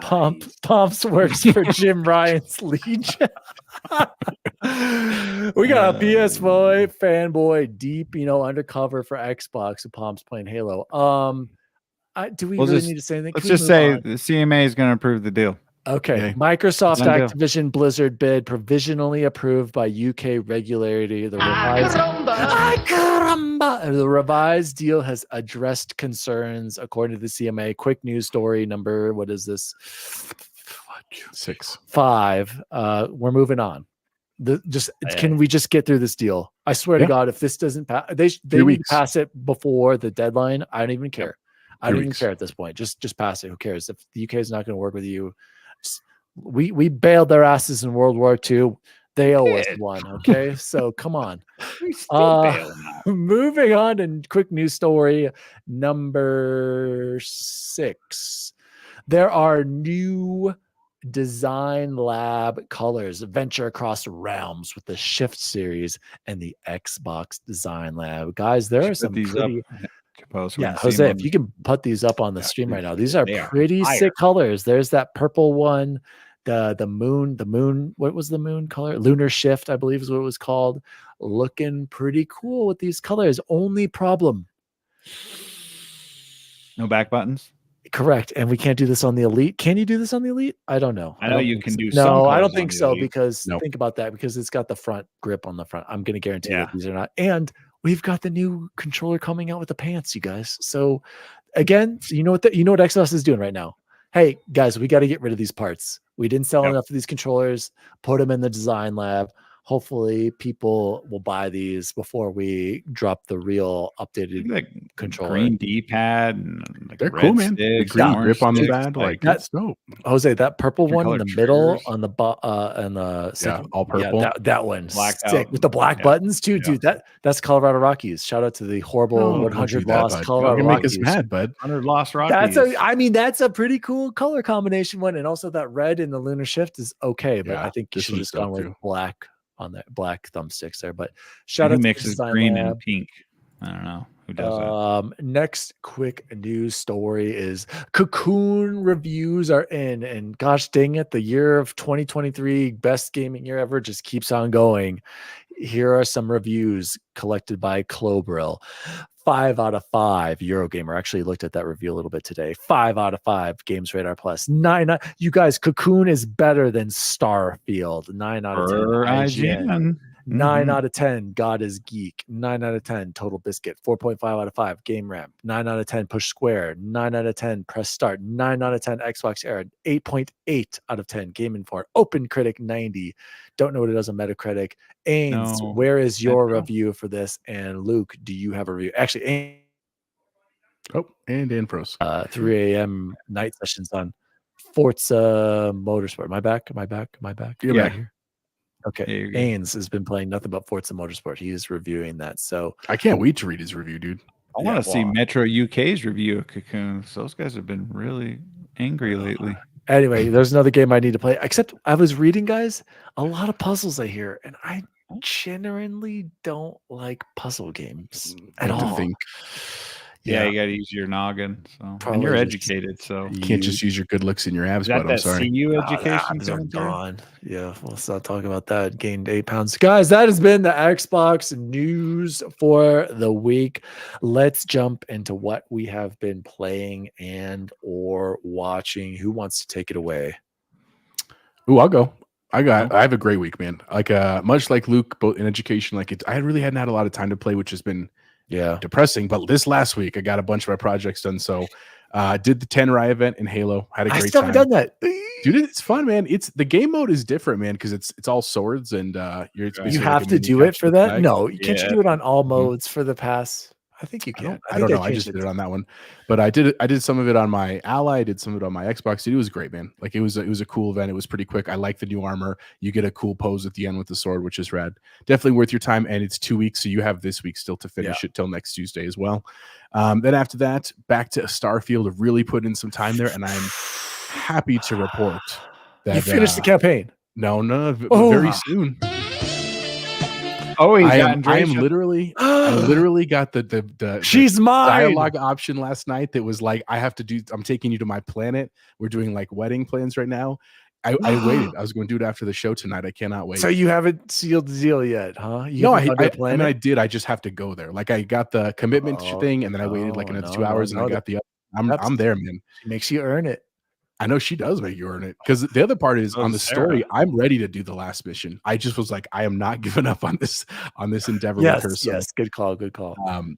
Pomps works for Jim Ryan's Legion. We got a PS boy, fanboy, deep, undercover for Xbox. And Pomps playing Halo. Do we really need to say anything? Let's just say the CMA is going to approve the deal. Okay. Microsoft Activision Blizzard bid provisionally approved by UK regularity. The revised deal has addressed concerns according to the CMA. Quick news story number. What is this? 5. We're moving on. Can we just get through this deal? I swear to God, if this doesn't pass, they need to pass it before the deadline. I don't even care. I don't even care at this point. Just pass it. Who cares? If the UK is not going to work with you, we bailed their asses in World War II. They owe us one. Okay, so come on. Moving on, and quick news story number 6. There are new Design Lab colors venture across realms with the Shift series and the Xbox Design Lab. Guys, there are some pretty. Jose, if you can put these up on the stream right now, these are pretty sick colors. There's that purple one, the moon. What was the moon color? Lunar Shift, I believe is what it was called. Looking pretty cool with these colors. Only problem, no back buttons. Correct. And we can't do this on the Elite. Can you do this on the Elite? I don't know. I know you can do. No, I don't think so, because think about that, because it's got the front grip on the front. I'm going to guarantee that these are not. And we've got the new controller coming out with the pants, you guys. So again, you know what Xbox is doing right now. Hey guys, we got to get rid of these parts. We didn't sell enough of these controllers. Put them in the Design Lab. Hopefully people will buy these before we drop the real updated controller. Green D-pad. And they're cool, man. The green grip on the pad, that's dope. Jose, that purple one in the middle on the all purple. That one's sick with the black buttons too, dude. That's Colorado Rockies. Shout out to the horrible 100 lost Colorado Rockies. Make us mad, bud. 100 lost Rockies. That's a pretty cool color combination one, and also that red in the Lunar Shift is okay, but I think you should just gone with black on that black thumbsticks there. But shout out to mixes green and pink. I don't know who does that. Next quick news story is Cocoon reviews are in, and gosh dang it, the year of 2023, best gaming year ever, just keeps on going. Here are some reviews collected by Clobril. 5 out of 5 Eurogamer. Actually looked at that review a little bit today. 5 out of 5 Games Radar Plus. 9. You guys, Cocoon is better than Starfield. 9 out of 10. IGN. 9 out of 10 God is Geek. 9 out of 10 Total Biscuit. 4.5 out of 5 Game Ramp. 9 out of 10 Push Square. 9 out of 10 Press Start. 9 out of 10 Xbox Era. 8.8 out of 10 Game Informer. Open Critic 90. Don't know what it does on Metacritic. Ains, where is your review for this? And Luke, do you have a review? Actually, Ains, and Dan Pros. 3 a.m. night sessions on Forza Motorsport. Am I back? You're back here. Okay. Ains has been playing nothing but Forza Motorsport. He is reviewing that. So I can't wait to read his review, dude. I want to see Metro UK's review of Cocoon. So those guys have been really angry lately. Anyway, there's another game I need to play. Except I was reading, guys, a lot of puzzles I hear, and I genuinely don't like puzzle games at all. Yeah, you got to use your noggin. So and you're educated, so you can't just use your good looks in your abs. But I'm sorry, CU education gone. Yeah, let's not talk about that. Gained 8 pounds, guys. That has been the Xbox news for the week. Let's jump into what we have been playing and or watching. Who wants to take it away? Ooh, I'll go. I have a great week, man. Like much like Luke, both in education, like I really hadn't had a lot of time to play, which has been depressing. But this last week, I got a bunch of my projects done. So did the Tenrai event in Halo. Had a great time. I still haven't done that. Dude, it's fun, man. It's the game mode is different, man, because it's all swords and you have to do it for that. No, can't you do it on all modes for the pass? I think you can. I don't know. I just did it on that one, but I did some of it on my Ally. I did some of it on my Xbox. Dude, it was great, man. Like it was a cool event. It was pretty quick. I like the new armor. You get a cool pose at the end with the sword, which is rad. Definitely worth your time. And it's 2 weeks, so you have this week still to finish it till next Tuesday as well. Then after that, back to Starfield. Really put in some time there, and I'm happy to report that you finished the campaign. No, very soon. Oh, I am literally, I literally got the she's mine dialogue option last night that was like, I'm taking you to my planet. We're doing like wedding plans right now. I waited. I was going to do it after the show tonight. I cannot wait. So you haven't sealed the deal yet, huh? No, I mean, I did. I just have to go there. Like I got the commitment thing, and then I waited like another 2 hours, and I got the. I'm there, man. She makes you earn it. I know she does make you earn it, because the other part is on the story. I'm ready to do the last mission. I just was like, I am not giving up on this endeavor with her. So, yes, good call.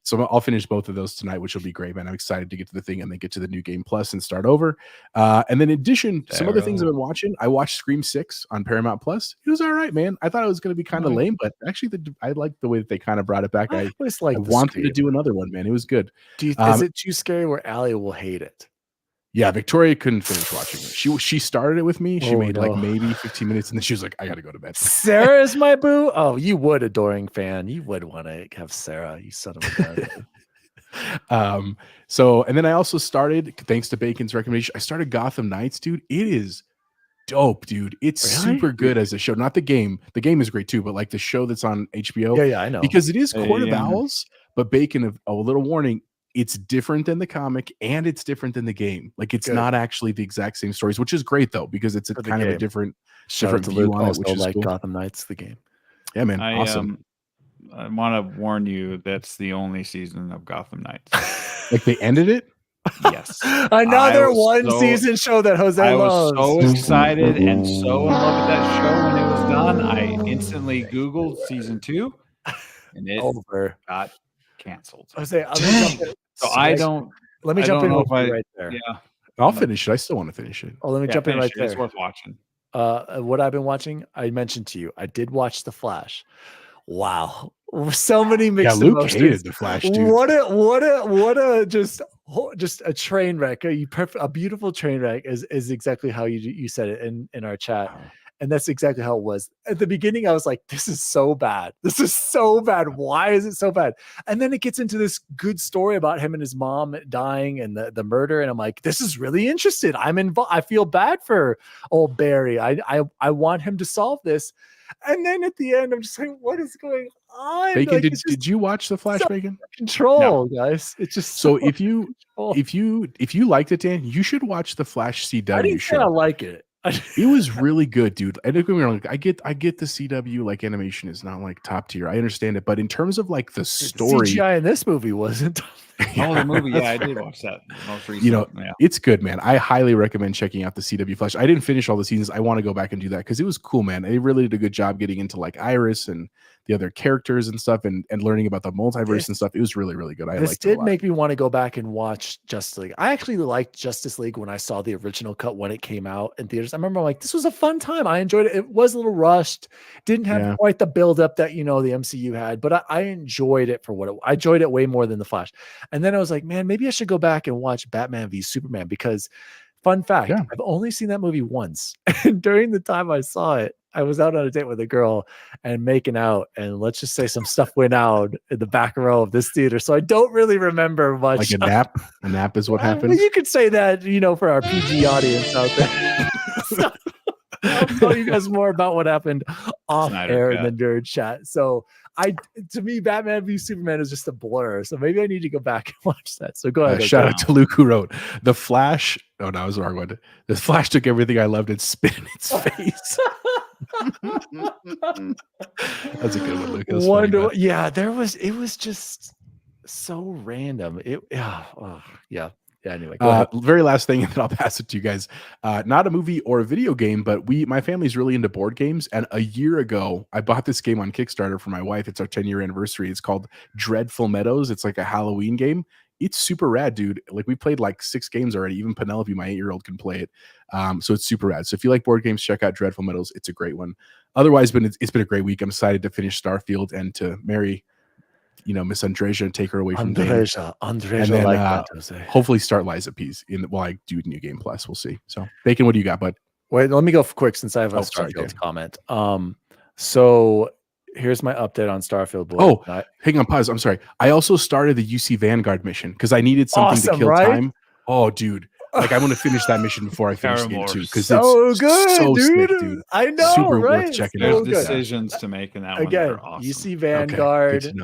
So I'll finish both of those tonight, which will be great, man. I'm excited to get to the thing and then get to the new game plus and start over. And then in addition, some other things I've been watching. I watched Scream 6 on Paramount Plus. It was all right, man. I thought it was going to be kind of lame, but actually, I liked the way that they kind of brought it back. I wanted to do another one, man. It was good. Is it too scary where Allie will hate it? Yeah, Victoria couldn't finish watching it. She started it with me. She made like maybe 15 minutes, and then she was like, "I got to go to bed." Sarah's my boo. Oh, you would, adoring fan. You would want to have Sarah. You son of a gun. So, and then I also started, thanks to Bacon's recommendation, I started Gotham Knights, dude. It is dope, dude. It's super good as a show. Not the game. The game is great too, but like the show that's on HBO. Yeah, I know. Because it is Court of Owls, but Bacon, a little warning. It's different than the comic, and it's different than the game. Like it's not actually the exact same stories, which is great though, because it's a kind of a different view on it, which is like cool. Gotham Knights, the game. Yeah, man, awesome. I want to warn you, that's the only season of Gotham Knights. Like they ended it. Yes, another season show that Jose loves. I was so excited and so in love with that show when it was done. I instantly Googled season 2, and it got canceled. Jose, let me jump in right there. Yeah, I'll finish it. I still want to finish it. Oh, let me jump in right there. It's worth watching. What I've been watching, I mentioned to you, I did watch The Flash. Wow, so many mixed emotions. Luke hated The Flash, dude. What a just a train wreck. A beautiful train wreck is exactly how you said it in our chat. And that's exactly how it was. At the beginning, I was like, this is so bad. This is so bad. Why is it so bad? And then it gets into this good story about him and his mom dying and the murder. And I'm like, this is really interesting. I'm involved. I feel bad for old Barry. I want him to solve this. And then at the end, I'm just like, what is going on? Bacon, like, did you watch The Flash, Bacon? Control, guys. It's just so if you liked it, Dan, you should watch The Flash CW I didn't show. say I like it. It was really good, dude. I don't get me wrong. I get the CW like animation is not like top tier. I understand it, but in terms of like the story, CGI in this movie wasn't. The movie, I did watch that most recently. It's good, man. I highly recommend checking out the CW Flash. I didn't finish all the seasons. I want to go back and do that because it was cool, man. They really did a good job getting into like Iris and the other characters and stuff, and learning about the multiverse and stuff. It was really, really good. This did make me want to go back and watch Justice League. I actually liked Justice League when I saw the original cut when it came out in theaters. I remember like, this was a fun time. I enjoyed it. It was a little rushed. Didn't have quite the buildup that, the MCU had, but I enjoyed it for what I enjoyed it way more than The Flash. And then I was like, man, maybe I should go back and watch Batman v Superman because fun fact, I've only seen that movie once. And during the time I saw it, I was out on a date with a girl and making out, and let's just say some stuff went out in the back row of this theater. So I don't really remember much. Like a nap? A nap is what happened? Well, you could say that, for our PG audience out there. So, I'll tell you guys more about what happened off air in the nerd chat. So to me, Batman v Superman is just a blur. So maybe I need to go back and watch that. So go ahead. Shout out to Luke who wrote The Flash. Oh, no, I was the wrong one. The Flash took everything I loved and spit in its face. That's a good one, Luke. Yeah, it was just so random. Yeah. Yeah. Anyway, go ahead. Very last thing, and then I'll pass it to you guys. Not a movie or a video game, but my family's really into board games. And a year ago, I bought this game on Kickstarter for my wife. It's our 10-year anniversary. It's called Dreadful Meadows. It's like a Halloween game. It's super rad, dude. Like we played like 6 games already. Even Penelope, my 8-year-old, can play it. So it's super rad. So if you like board games, check out Dreadful Meadows. It's a great one. Otherwise, it's been a great week. I'm excited to finish Starfield and to marry, Miss Andreja and take her away from Andreja, and then, like that, Jose. hopefully start Liza P's while I do New Game Plus. We'll see. So, Bacon, what do you got, bud? Wait, let me go quick since I have a Sorry, Starfield comment. So here's my update on Starfield. Boy. Oh, hang on, pause. I'm sorry. I also started the UC Vanguard mission because I needed something to kill time. Oh, dude. Like I want to finish that mission before I finish game 2 because it's good, so dude. Sick, dude. I know, super right? worth checking There's out. decisions to make in that one. Again, That are awesome. UC Vanguard, UC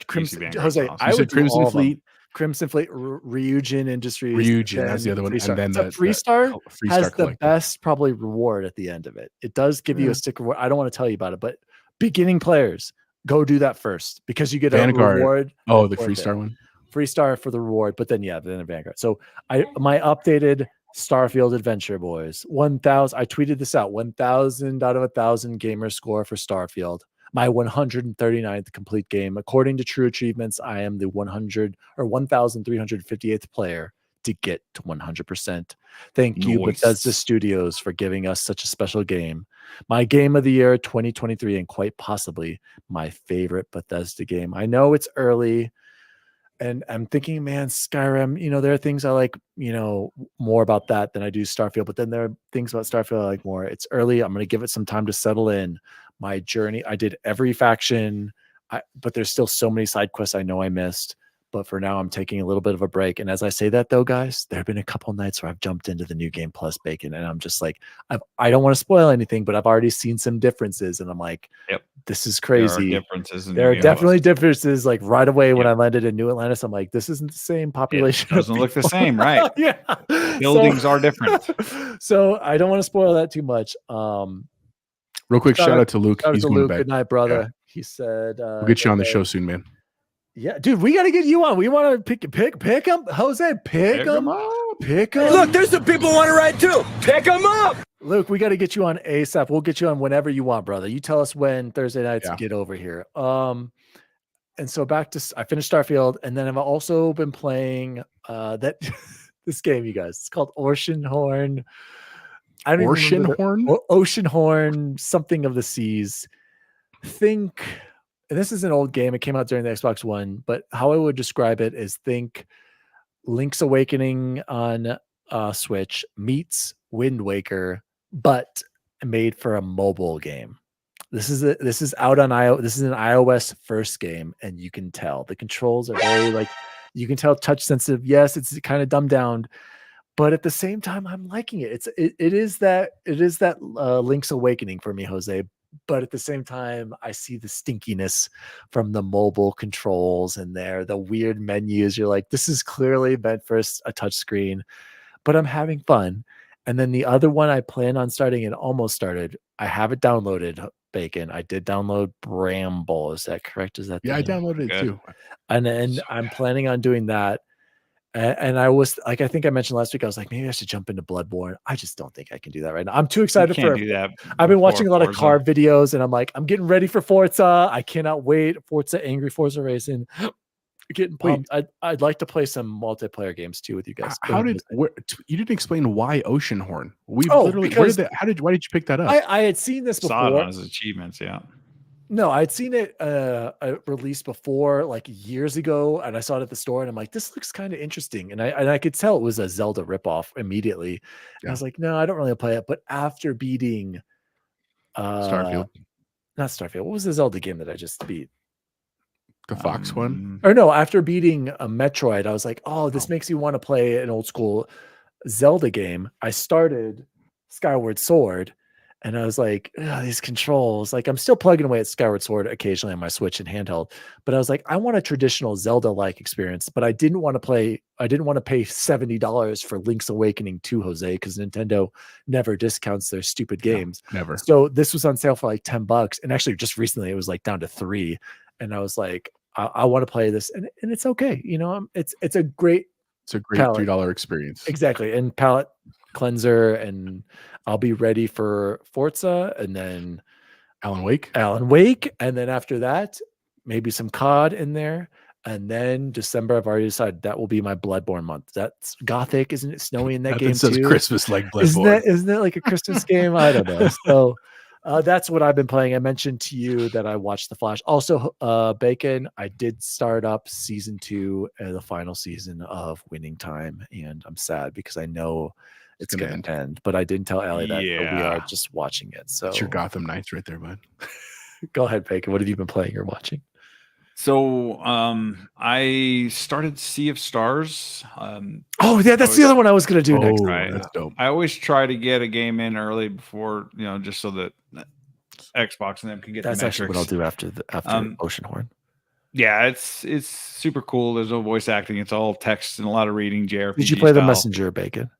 Vanguard's Jose. awesome. I would do Crimson all of them. Fleet. Crimson Fleet, Ryujin Industries. Ryujin, that's the other one. Freestar. And then Freestar has the Collective. best probably reward at the end of it. It does give you a stick reward. I don't want to tell you about it, but beginning players, go do that first because you get Vanguard. a reward. Oh, the Freestar one. Freestar for the reward, but then then Vanguard. So my updated Starfield adventure, boys. 1,000. I tweeted this out. 1,000 out of 1,000 gamer score for Starfield. My 139th complete game. According to True Achievements, I am the 1,358th player to get to 100%. Thank you, Bethesda Studios, for giving us such a special game. My game of the year 2023, and quite possibly my favorite Bethesda game. I know it's early. And I'm thinking, man, Skyrim, there are things I like, more about that than I do Starfield. But then there are things about Starfield I like more. It's early. I'm going to give it some time to settle in. My journey, I did every faction, but there's still so many side quests I know I missed. But for now, I'm taking a little bit of a break. And as I say that, though, guys, there have been a couple nights where I've jumped into the New Game Plus, Bacon, and I'm just like, I don't want to spoil anything, but I've already seen some differences. And I'm like, yep, this is crazy. There are differences. There are definitely differences. Like right away when I landed in New Atlantis, I'm like, this isn't the same population. It doesn't look the same, right? Yeah. Buildings are different. So I don't want to spoil that too much. Real quick, shout out to Luke. Shout out He's to going Luke. back. Good night, brother. Yeah. He said, we'll get you on the show soon, man. Yeah, dude, we got to get you on. We want to pick him. Jose, pick him up. Pick him. Look, there's some people who want to ride too. Pick them up. Luke, we got to get you on ASAP. We'll get you on whenever you want, brother. You tell us when Thursday nights get over here. And so I finished Starfield, and then I've also been playing this game, you guys. It's called Oceanhorn. Oceanhorn, something of the seas. And this is an old game. It came out during the Xbox One, but how I would describe it is think Link's Awakening on Switch meets Wind Waker, but made for a mobile game. This is out on iOS. This is an iOS first game, and you can tell the controls are very you can tell touch sensitive. Yes, it's kind of dumbed down, but at the same time, I'm liking it. It is that Link's Awakening for me, Jose. But at the same time, I see the stinkiness from the mobile controls and the weird menus. You're like, this is clearly meant for a touch screen, but I'm having fun. And then the other one I plan on starting and almost started, I have it downloaded, Bacon. I did download Bramble. Is that correct? Is that I downloaded it too. And I'm planning on doing that. And I was like, I think I mentioned last week, I was like, maybe I should jump into Bloodborne. I just don't think I can do that right now. I'm too excited for do that. I've been watching a lot of car videos, and I'm like, I'm getting ready for Forza. I cannot wait. Angry Forza Racing. Getting pumped. I'd like to play some multiplayer games too with you guys. You didn't explain why Oceanhorn? Why did you pick that up? I had seen this before. Saw it on his achievements, yeah. No, I'd seen it released before, like years ago, and I saw it at the store, and I'm like, this looks kind of interesting, and I could tell it was a Zelda ripoff immediately. I was like, no, I don't really play it. But after beating Starfield, not Starfield, what was the Zelda game that I just beat? The Fox one? Or no, after beating a Metroid, I was like, oh, this makes you want to play an old school Zelda game. I started Skyward Sword. And I was like, these controls, like I'm still plugging away at Skyward Sword occasionally on my Switch and handheld, but I was like, I want a traditional Zelda-like experience, but I didn't want to pay $70 for Link's Awakening 2, Jose, because Nintendo never discounts their stupid games. No, never. So this was on sale for like $10. And actually just recently it was like down to $3. And I was like, I want to play this, and it's okay. It's a great It's a great palate. $3 experience. Exactly. And palate cleanser, and I'll be ready for Forza and then Alan Wake. And then after that, maybe some COD in there. And then December, I've already decided that will be my Bloodborne month. That's Gothic, isn't it? Snowy in that Nothing game says too. Christmas like Bloodborne. Isn't that like a Christmas game? I don't know. So that's what I've been playing. I mentioned to you that I watched The Flash. Also, Bacon, I did start up season 2 and the final season of Winning Time, and I'm sad because I know it's going to end. But I didn't tell Allie that, but we are just watching it. So it's your Gotham Knights right there, bud. Go ahead, Bacon. What have you been playing or watching? So I started Sea of Stars. Oh yeah, that's the other one I was gonna do next. Right. That's dope. I always try to get a game in early before, just so that Xbox and them can get That's the actually what I'll do after Oceanhorn. Yeah, it's super cool. There's no voice acting. It's all text and a lot of reading. JRPG Did you play The style. Messenger, Bacon?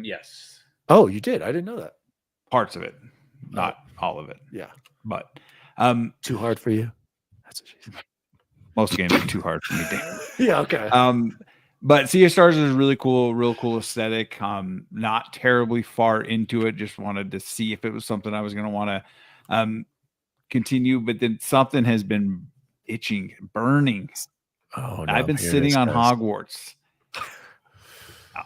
Yes. Oh, you did. I didn't know that. Parts of it, not all of it. Yeah. But too hard for you. That's what she said. Most games are too hard for me. Yeah, okay. But Sea of Stars is really cool, real cool aesthetic. Not terribly far into it. Just wanted to see if it was something I was going to want to continue. But then something has been itching, burning. Oh, no, I've been sitting on Hogwarts.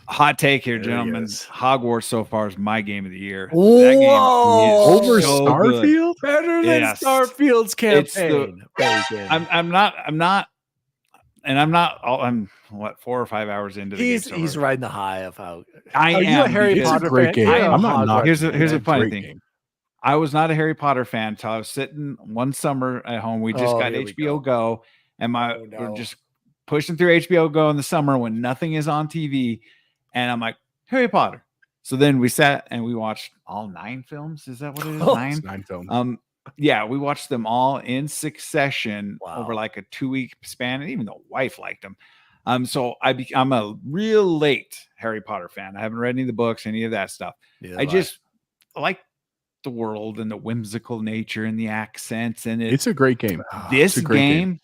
Hot take here, gentlemen. Hogwarts so far is my game of the year. Whoa! That game is Over so Starfield? good. Better than Yes. Starfield's campaign. I'm what 4 or 5 hours into the game. He's riding the high of how I Are am. you a Harry It's Potter a great fan? game. I am I'm not Hogwarts. knocking Here's it. a It's a funny great thing. game. I was not a Harry Potter fan until I was sitting one summer at home. We just got here we HBO Go, and no. we're just pushing through HBO Go in the summer when nothing is on TV, and I'm like, Harry Potter. So then we sat and we watched all 9 films. Is that what it is? 9? It's 9 films. Yeah, we watched them all in succession over Wow. like a 2-week span, and even the wife liked them. So I'm a real late Harry Potter fan. I haven't read any of the books, any of that stuff. Yeah, I just like the world and the whimsical nature and the accents, and It's a great game. this It's a great game,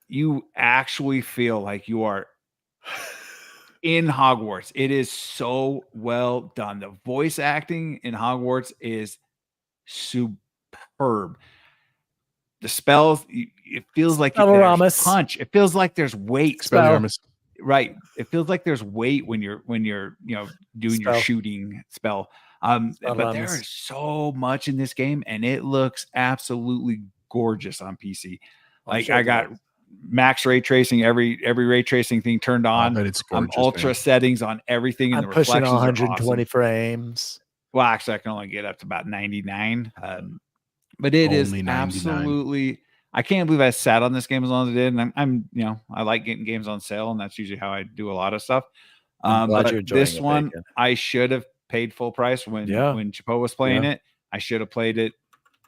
you actually feel like you are in Hogwarts. It is so well done. The voice acting in Hogwarts is superb. The spells, it feels like there's Spelloramus. punch. It feels like there's weight. Expelliarmus. Right. It feels like there's weight when you're doing your shooting spell. But there is so much in this game, and it looks absolutely gorgeous on PC. Like I got max ray tracing, every ray tracing thing turned on. But it's gorgeous, ultra man. settings on everything, and I'm the pushing reflections 120 are awesome. frames. Well, actually, I can only get up to about 99. But it is Only 99. absolutely. I can't believe I sat on this game as long as I did. And I'm I like getting games on sale, and that's usually how I do a lot of stuff. I'm glad But you're enjoying this it, one, Bacon. I should have paid full price when Chapo was playing it. I should have played it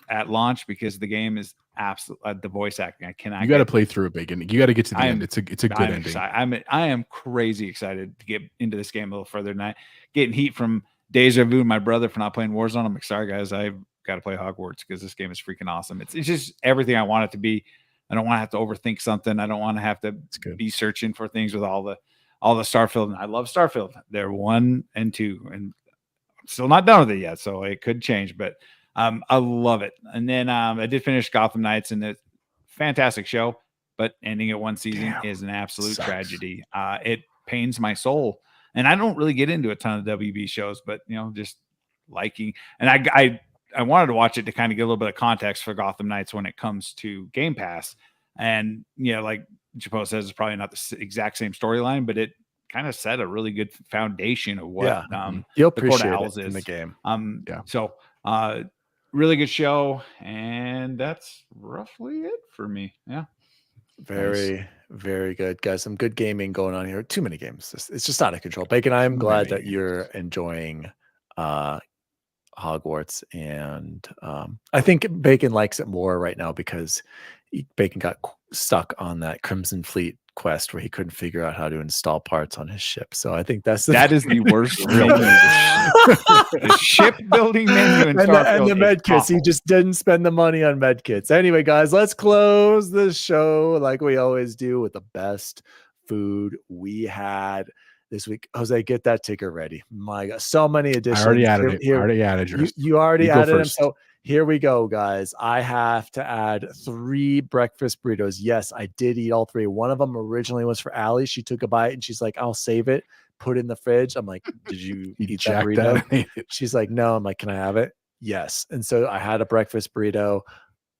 at launch because the game is absolutely the voice acting. I cannot. You got to play through it, Bacon. You got to get to the end. It's a good I'm ending. excited. I am crazy excited to get into this game a little further tonight. Getting heat from Deja Vu, my brother, for not playing Warzone. I'm like, sorry guys, I've got to play Hogwarts because this game is freaking awesome. It's just everything I want it to be. I don't want to have to overthink something. I don't want to have to be searching for things with all the Starfield. And I love Starfield. They're 1 and 2, and I'm still not done with it yet, so it could change. But I love it. And then I did finish Gotham Knights, and it's a fantastic show. But ending at one season is an absolute tragedy. It pains my soul. And I don't really get into a ton of WB shows, but just liking. And I wanted to watch it to kind of get a little bit of context for Gotham Knights when it comes to Game Pass. And like Chapo says, it's probably not the exact same storyline, but it kind of set a really good foundation of what you'll the Court of appreciate Owls it in is the game. So really good show, and that's roughly it for me. Yeah. Very, very good, guys. Some good gaming going on here. Too many games. It's just out of control. Bacon, I am glad that you're enjoying Hogwarts, and I think Bacon likes it more right now because Bacon got stuck on that Crimson Fleet quest where he couldn't figure out how to install parts on his ship. So I think that is the worst. The shipbuilding menu and the med kits. He just didn't spend the money on med kits. Anyway, guys, let's close the show like we always do with the best food we had this week. Jose, get that ticker ready. My God, so many additions. I already added it. Already added yours. You already added them. First. So here we go, guys. I have to add 3 breakfast burritos. Yes, I did eat all 3. One of them originally was for Allie. She took a bite and she's like, I'll save it, put it in the fridge. I'm like, did you eat that burrito? She's like, no. I'm like, can I have it? Yes. And so I had a breakfast burrito.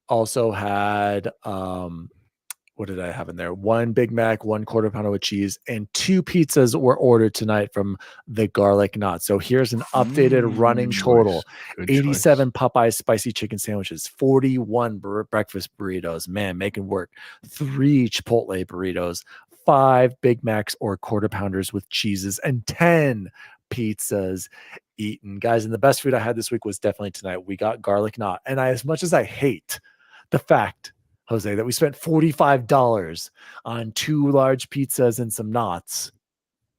Also had what did I have in there? 1 Big Mac, 1 quarter pounder with cheese, and 2 pizzas were ordered tonight from the Garlic Knot. So here's an updated running total: 87 Popeyes spicy chicken sandwiches, 41 breakfast burritos, man, making work, 3 Chipotle burritos, 5 Big Macs or quarter pounders with cheeses, and 10 pizzas eaten. Guys, and the best food I had this week was definitely tonight. We got Garlic Knot. And as much as I hate the fact, Jose, that we spent $45 on 2 large pizzas and some knots,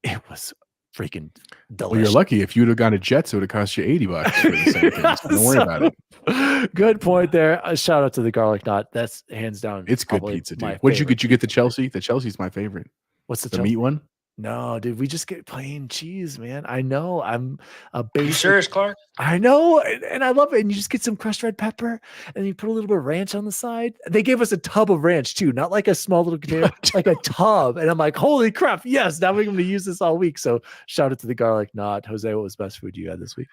it was freaking delicious. Well, you're lucky. If you would have gone to Jets, it would have cost you $80 for the same thing. So don't worry about it. Good point there. A shout out to the Garlic Knot. That's hands down. It's good pizza, dude. What did you get? You get the Chelsea? The Chelsea's my favorite. What's the Chelsea? Meat one? No, dude, we just get plain cheese, man. I know. I'm a basic. You serious, Clark? I know, and I love it. And you just get some crushed red pepper, and you put a little bit of ranch on the side. They gave us a tub of ranch too, not like a small little container, like a tub. And I'm like, holy crap! Yes, now we're going to use this all week. So shout out to the Garlic Knot. Jose, what was best food you had this week?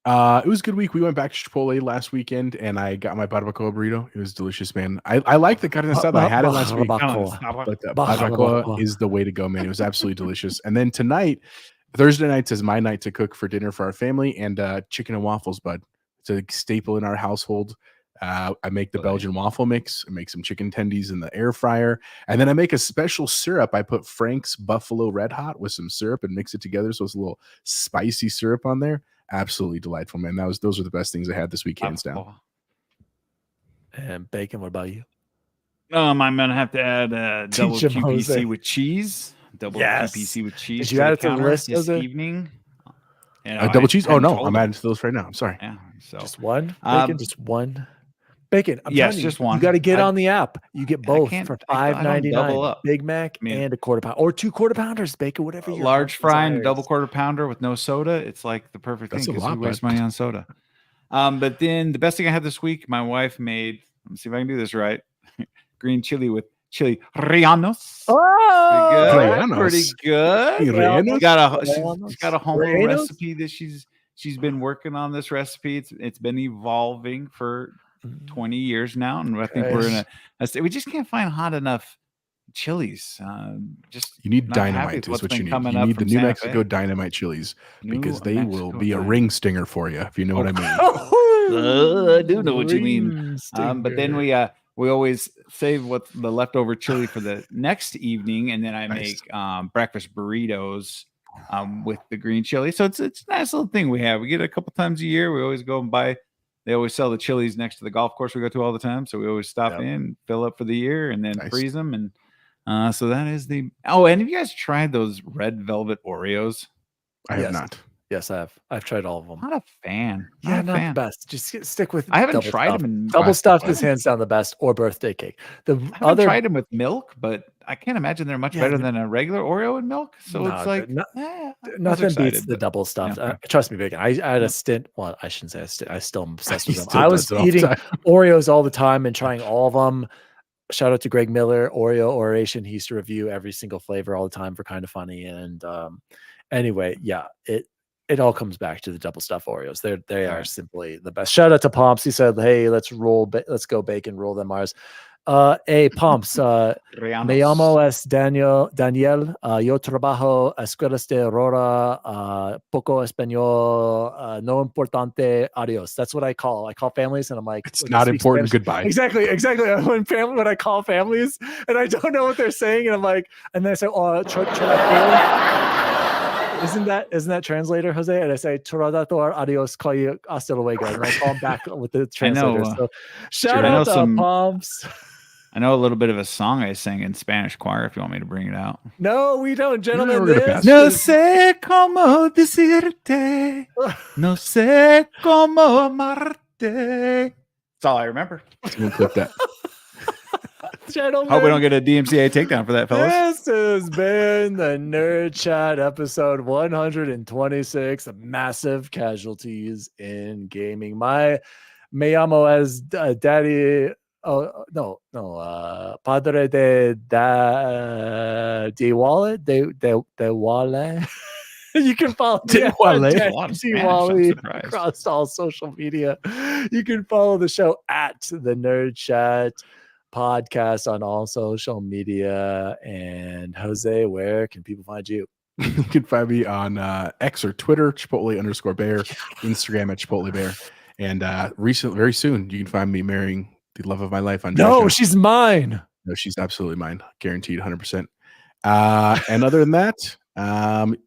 It was a good week. We went back to Chipotle last weekend, and I got my barbacoa burrito. It was delicious, man. I like the carne asada. I had it last week, but the barbacoa is the way to go, man. It was absolutely delicious. And then tonight, Thursday nights is my night to cook for dinner for our family, and chicken and waffles, bud. It's a staple in our household. I make the Belgian waffle mix. I make some chicken tendies in the air fryer, and then I make a special syrup. I put Frank's Buffalo Red Hot with some syrup and mix it together, so it's a little spicy syrup on there. Absolutely delightful, man. Those are the best things I had this week, hands down. And bacon, what about you? I'm gonna have to add double QPC with cheese. Double QPC with cheese. Did you add it to the list this evening? Double cheese? Oh no, I'm adding to those right now. I'm sorry. Yeah, so just one bacon, just one bacon. Yes, just one. You got to get on the app. You get both for $5.99. Big Mac and a quarter pound, or 2 quarter pounders. Bacon, whatever you large fry and a double quarter pounder with no soda. It's like the perfect thing because we waste money on soda. But then the best thing I had this week, my wife made. Let me see if I can do this right. Green chili with chili rellenos. Oh, pretty good. She's got a home recipe that she's been working on. This recipe, it's been evolving for 20 years now, and I think we're in we just can't find hot enough chilies. You need dynamite is what you need. You need the New Mexico dynamite chilies because they will be a ring stinger for you, if you know what I mean. I do know what you mean. But then we always save what's the leftover chili for the next evening, and then I make breakfast burritos with the green chili. So it's a nice little thing we have. We get it a couple times a year. We always go and buy. They always sell the chilies next to the golf course we go to all the time. So we always stop in, fill up for the year, and then freeze them. And so that is the. Oh, and have you guys tried those red velvet Oreos? I have not. Yes, I have. I've tried all of them. Not a fan. Not the best. Just stick with. I haven't tried them. Double stuffed is hands down the best, or birthday cake. I haven't tried them with milk, but I can't imagine they're much better than a regular Oreo with milk. So it's like nothing beats the double stuffed. Trust me, Bacon. I had a stint. Well, I shouldn't say I still am obsessed with them. I was eating Oreos all the time and trying all of them. Shout out to Greg Miller, Oreo Oration. He used to review every single flavor all the time for Kind of Funny. And anyway, it all comes back to the double stuffed Oreos. They are simply the best. Shout out to Pomps. He said, "Hey, let's go bacon, roll them Mars." Hey, Pomps. Me llamo es Daniel. Yo trabajo escuelas de Aurora. Poco español. No importante. Adios. That's what I call. I call families, and I'm like, it's not important. Spanish. Goodbye. Exactly. When I call families, and I don't know what they're saying, and I'm like, and then I say, Isn't that translator, Jose? And I say, Torador, adios, call you hasta luego. And I call him back with the translator. So shout out to Pomps. I know a little bit of a song I sang in Spanish choir if you want me to bring it out. No, we don't, gentlemen. No sé cómo decirte. No sé cómo amarte. That's all I remember. We'll clip that. gentlemen. Hope we don't get a DMCA takedown for that, fellas. This has been the Nerd Chat episode 126 of massive casualties in gaming. Me llamo as Daddy. Padre de Wallet. De Wallet. You can follow Wally across all social media. You can follow the show at the Nerd Chat Podcast on all social media. And Jose, where can people find you? You can find me on X or Twitter, Chipotle_Bear, Instagram at ChipotleBear. And very soon, you can find me marrying the love of my life on No, she's mine. No, she's absolutely mine. Guaranteed 100%. And other than that,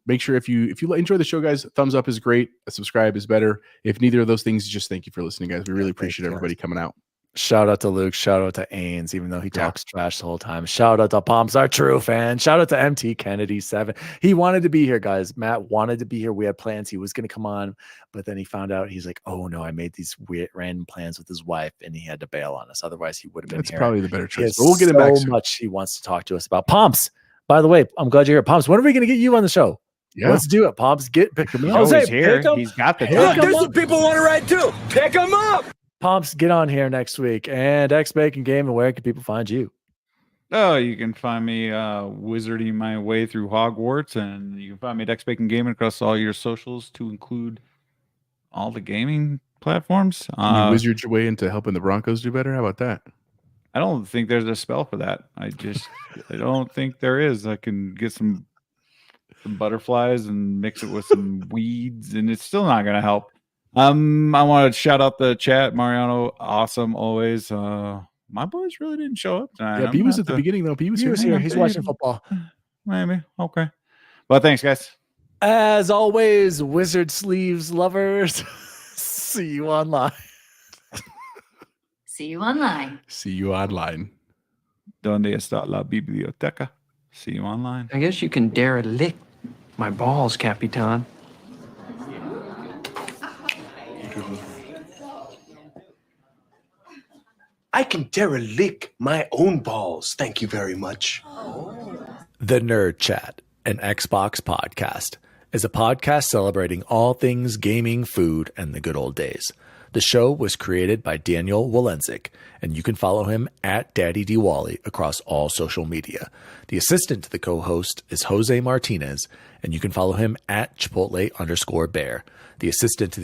make sure if you enjoy the show, guys, thumbs up is great. A subscribe is better. If neither of those things, just thank you for listening, guys. We really appreciate everybody coming out. Shout out to Luke. Shout out to Ains, even though he talks trash the whole time. Shout out to Pomps, our true fan. Shout out to MT Kennedy 7. He wanted to be here, guys. Matt wanted to be here. We had plans. He was going to come on, but then he found out. He's like, oh no, I made these weird random plans with his wife, and he had to bail on us. Otherwise, he would have been That's here. probably the better choice. But we'll get him back soon. So much he wants to talk to us about. Pomps, by the way, I'm glad you're here. Pomps, when are we going to get you on the show? Yeah. Let's do it, Pomps. Pick him up. He's here. He's got the time. There's some people want to ride too. Pick them up. Pomps, get on here next week. And X Bacon Game, and where can people find you? Oh, you can find me wizarding my way through Hogwarts, and you can find me at X Bacon Gaming across all your socials, to include all the gaming platforms. You wizard your way into helping the Broncos do better. How about that? I don't think there's a spell for that. I don't think there is. I can get some butterflies and mix it with some weeds, and it's still not going to help. I want to shout out the chat. Mariano, awesome always. My boys really didn't show up tonight. Yeah, B was at the beginning though. B was here. He's watching football. Maybe. Okay. Well, thanks, guys. As always, Wizard Sleeves lovers. See you online. See you online. See you online. Donde está la biblioteca? See you online. I guess you can dare lick my balls, Capitan. I can derelict my own balls. Thank you very much. The Nerd Chat, an Xbox podcast, is a podcast celebrating all things gaming, food, and the good old days. The show was created by Daniel Walenzik, and you can follow him at Daddy Diwali across all social media. The assistant to the co-host is Jose Martinez, and you can follow him at Chipotle_Bear. The assistant to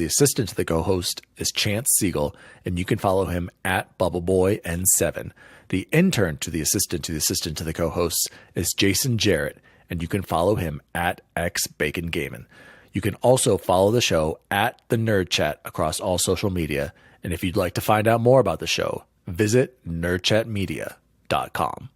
the co-host is Chance Siegel, and you can follow him at BubbleBoyN7. The intern to the assistant to the co-hosts is Jason Jarrett, and you can follow him at XBaconGaming. You can also follow the show at The Nerd Chat across all social media. And if you'd like to find out more about the show, visit nerdchatmedia.com.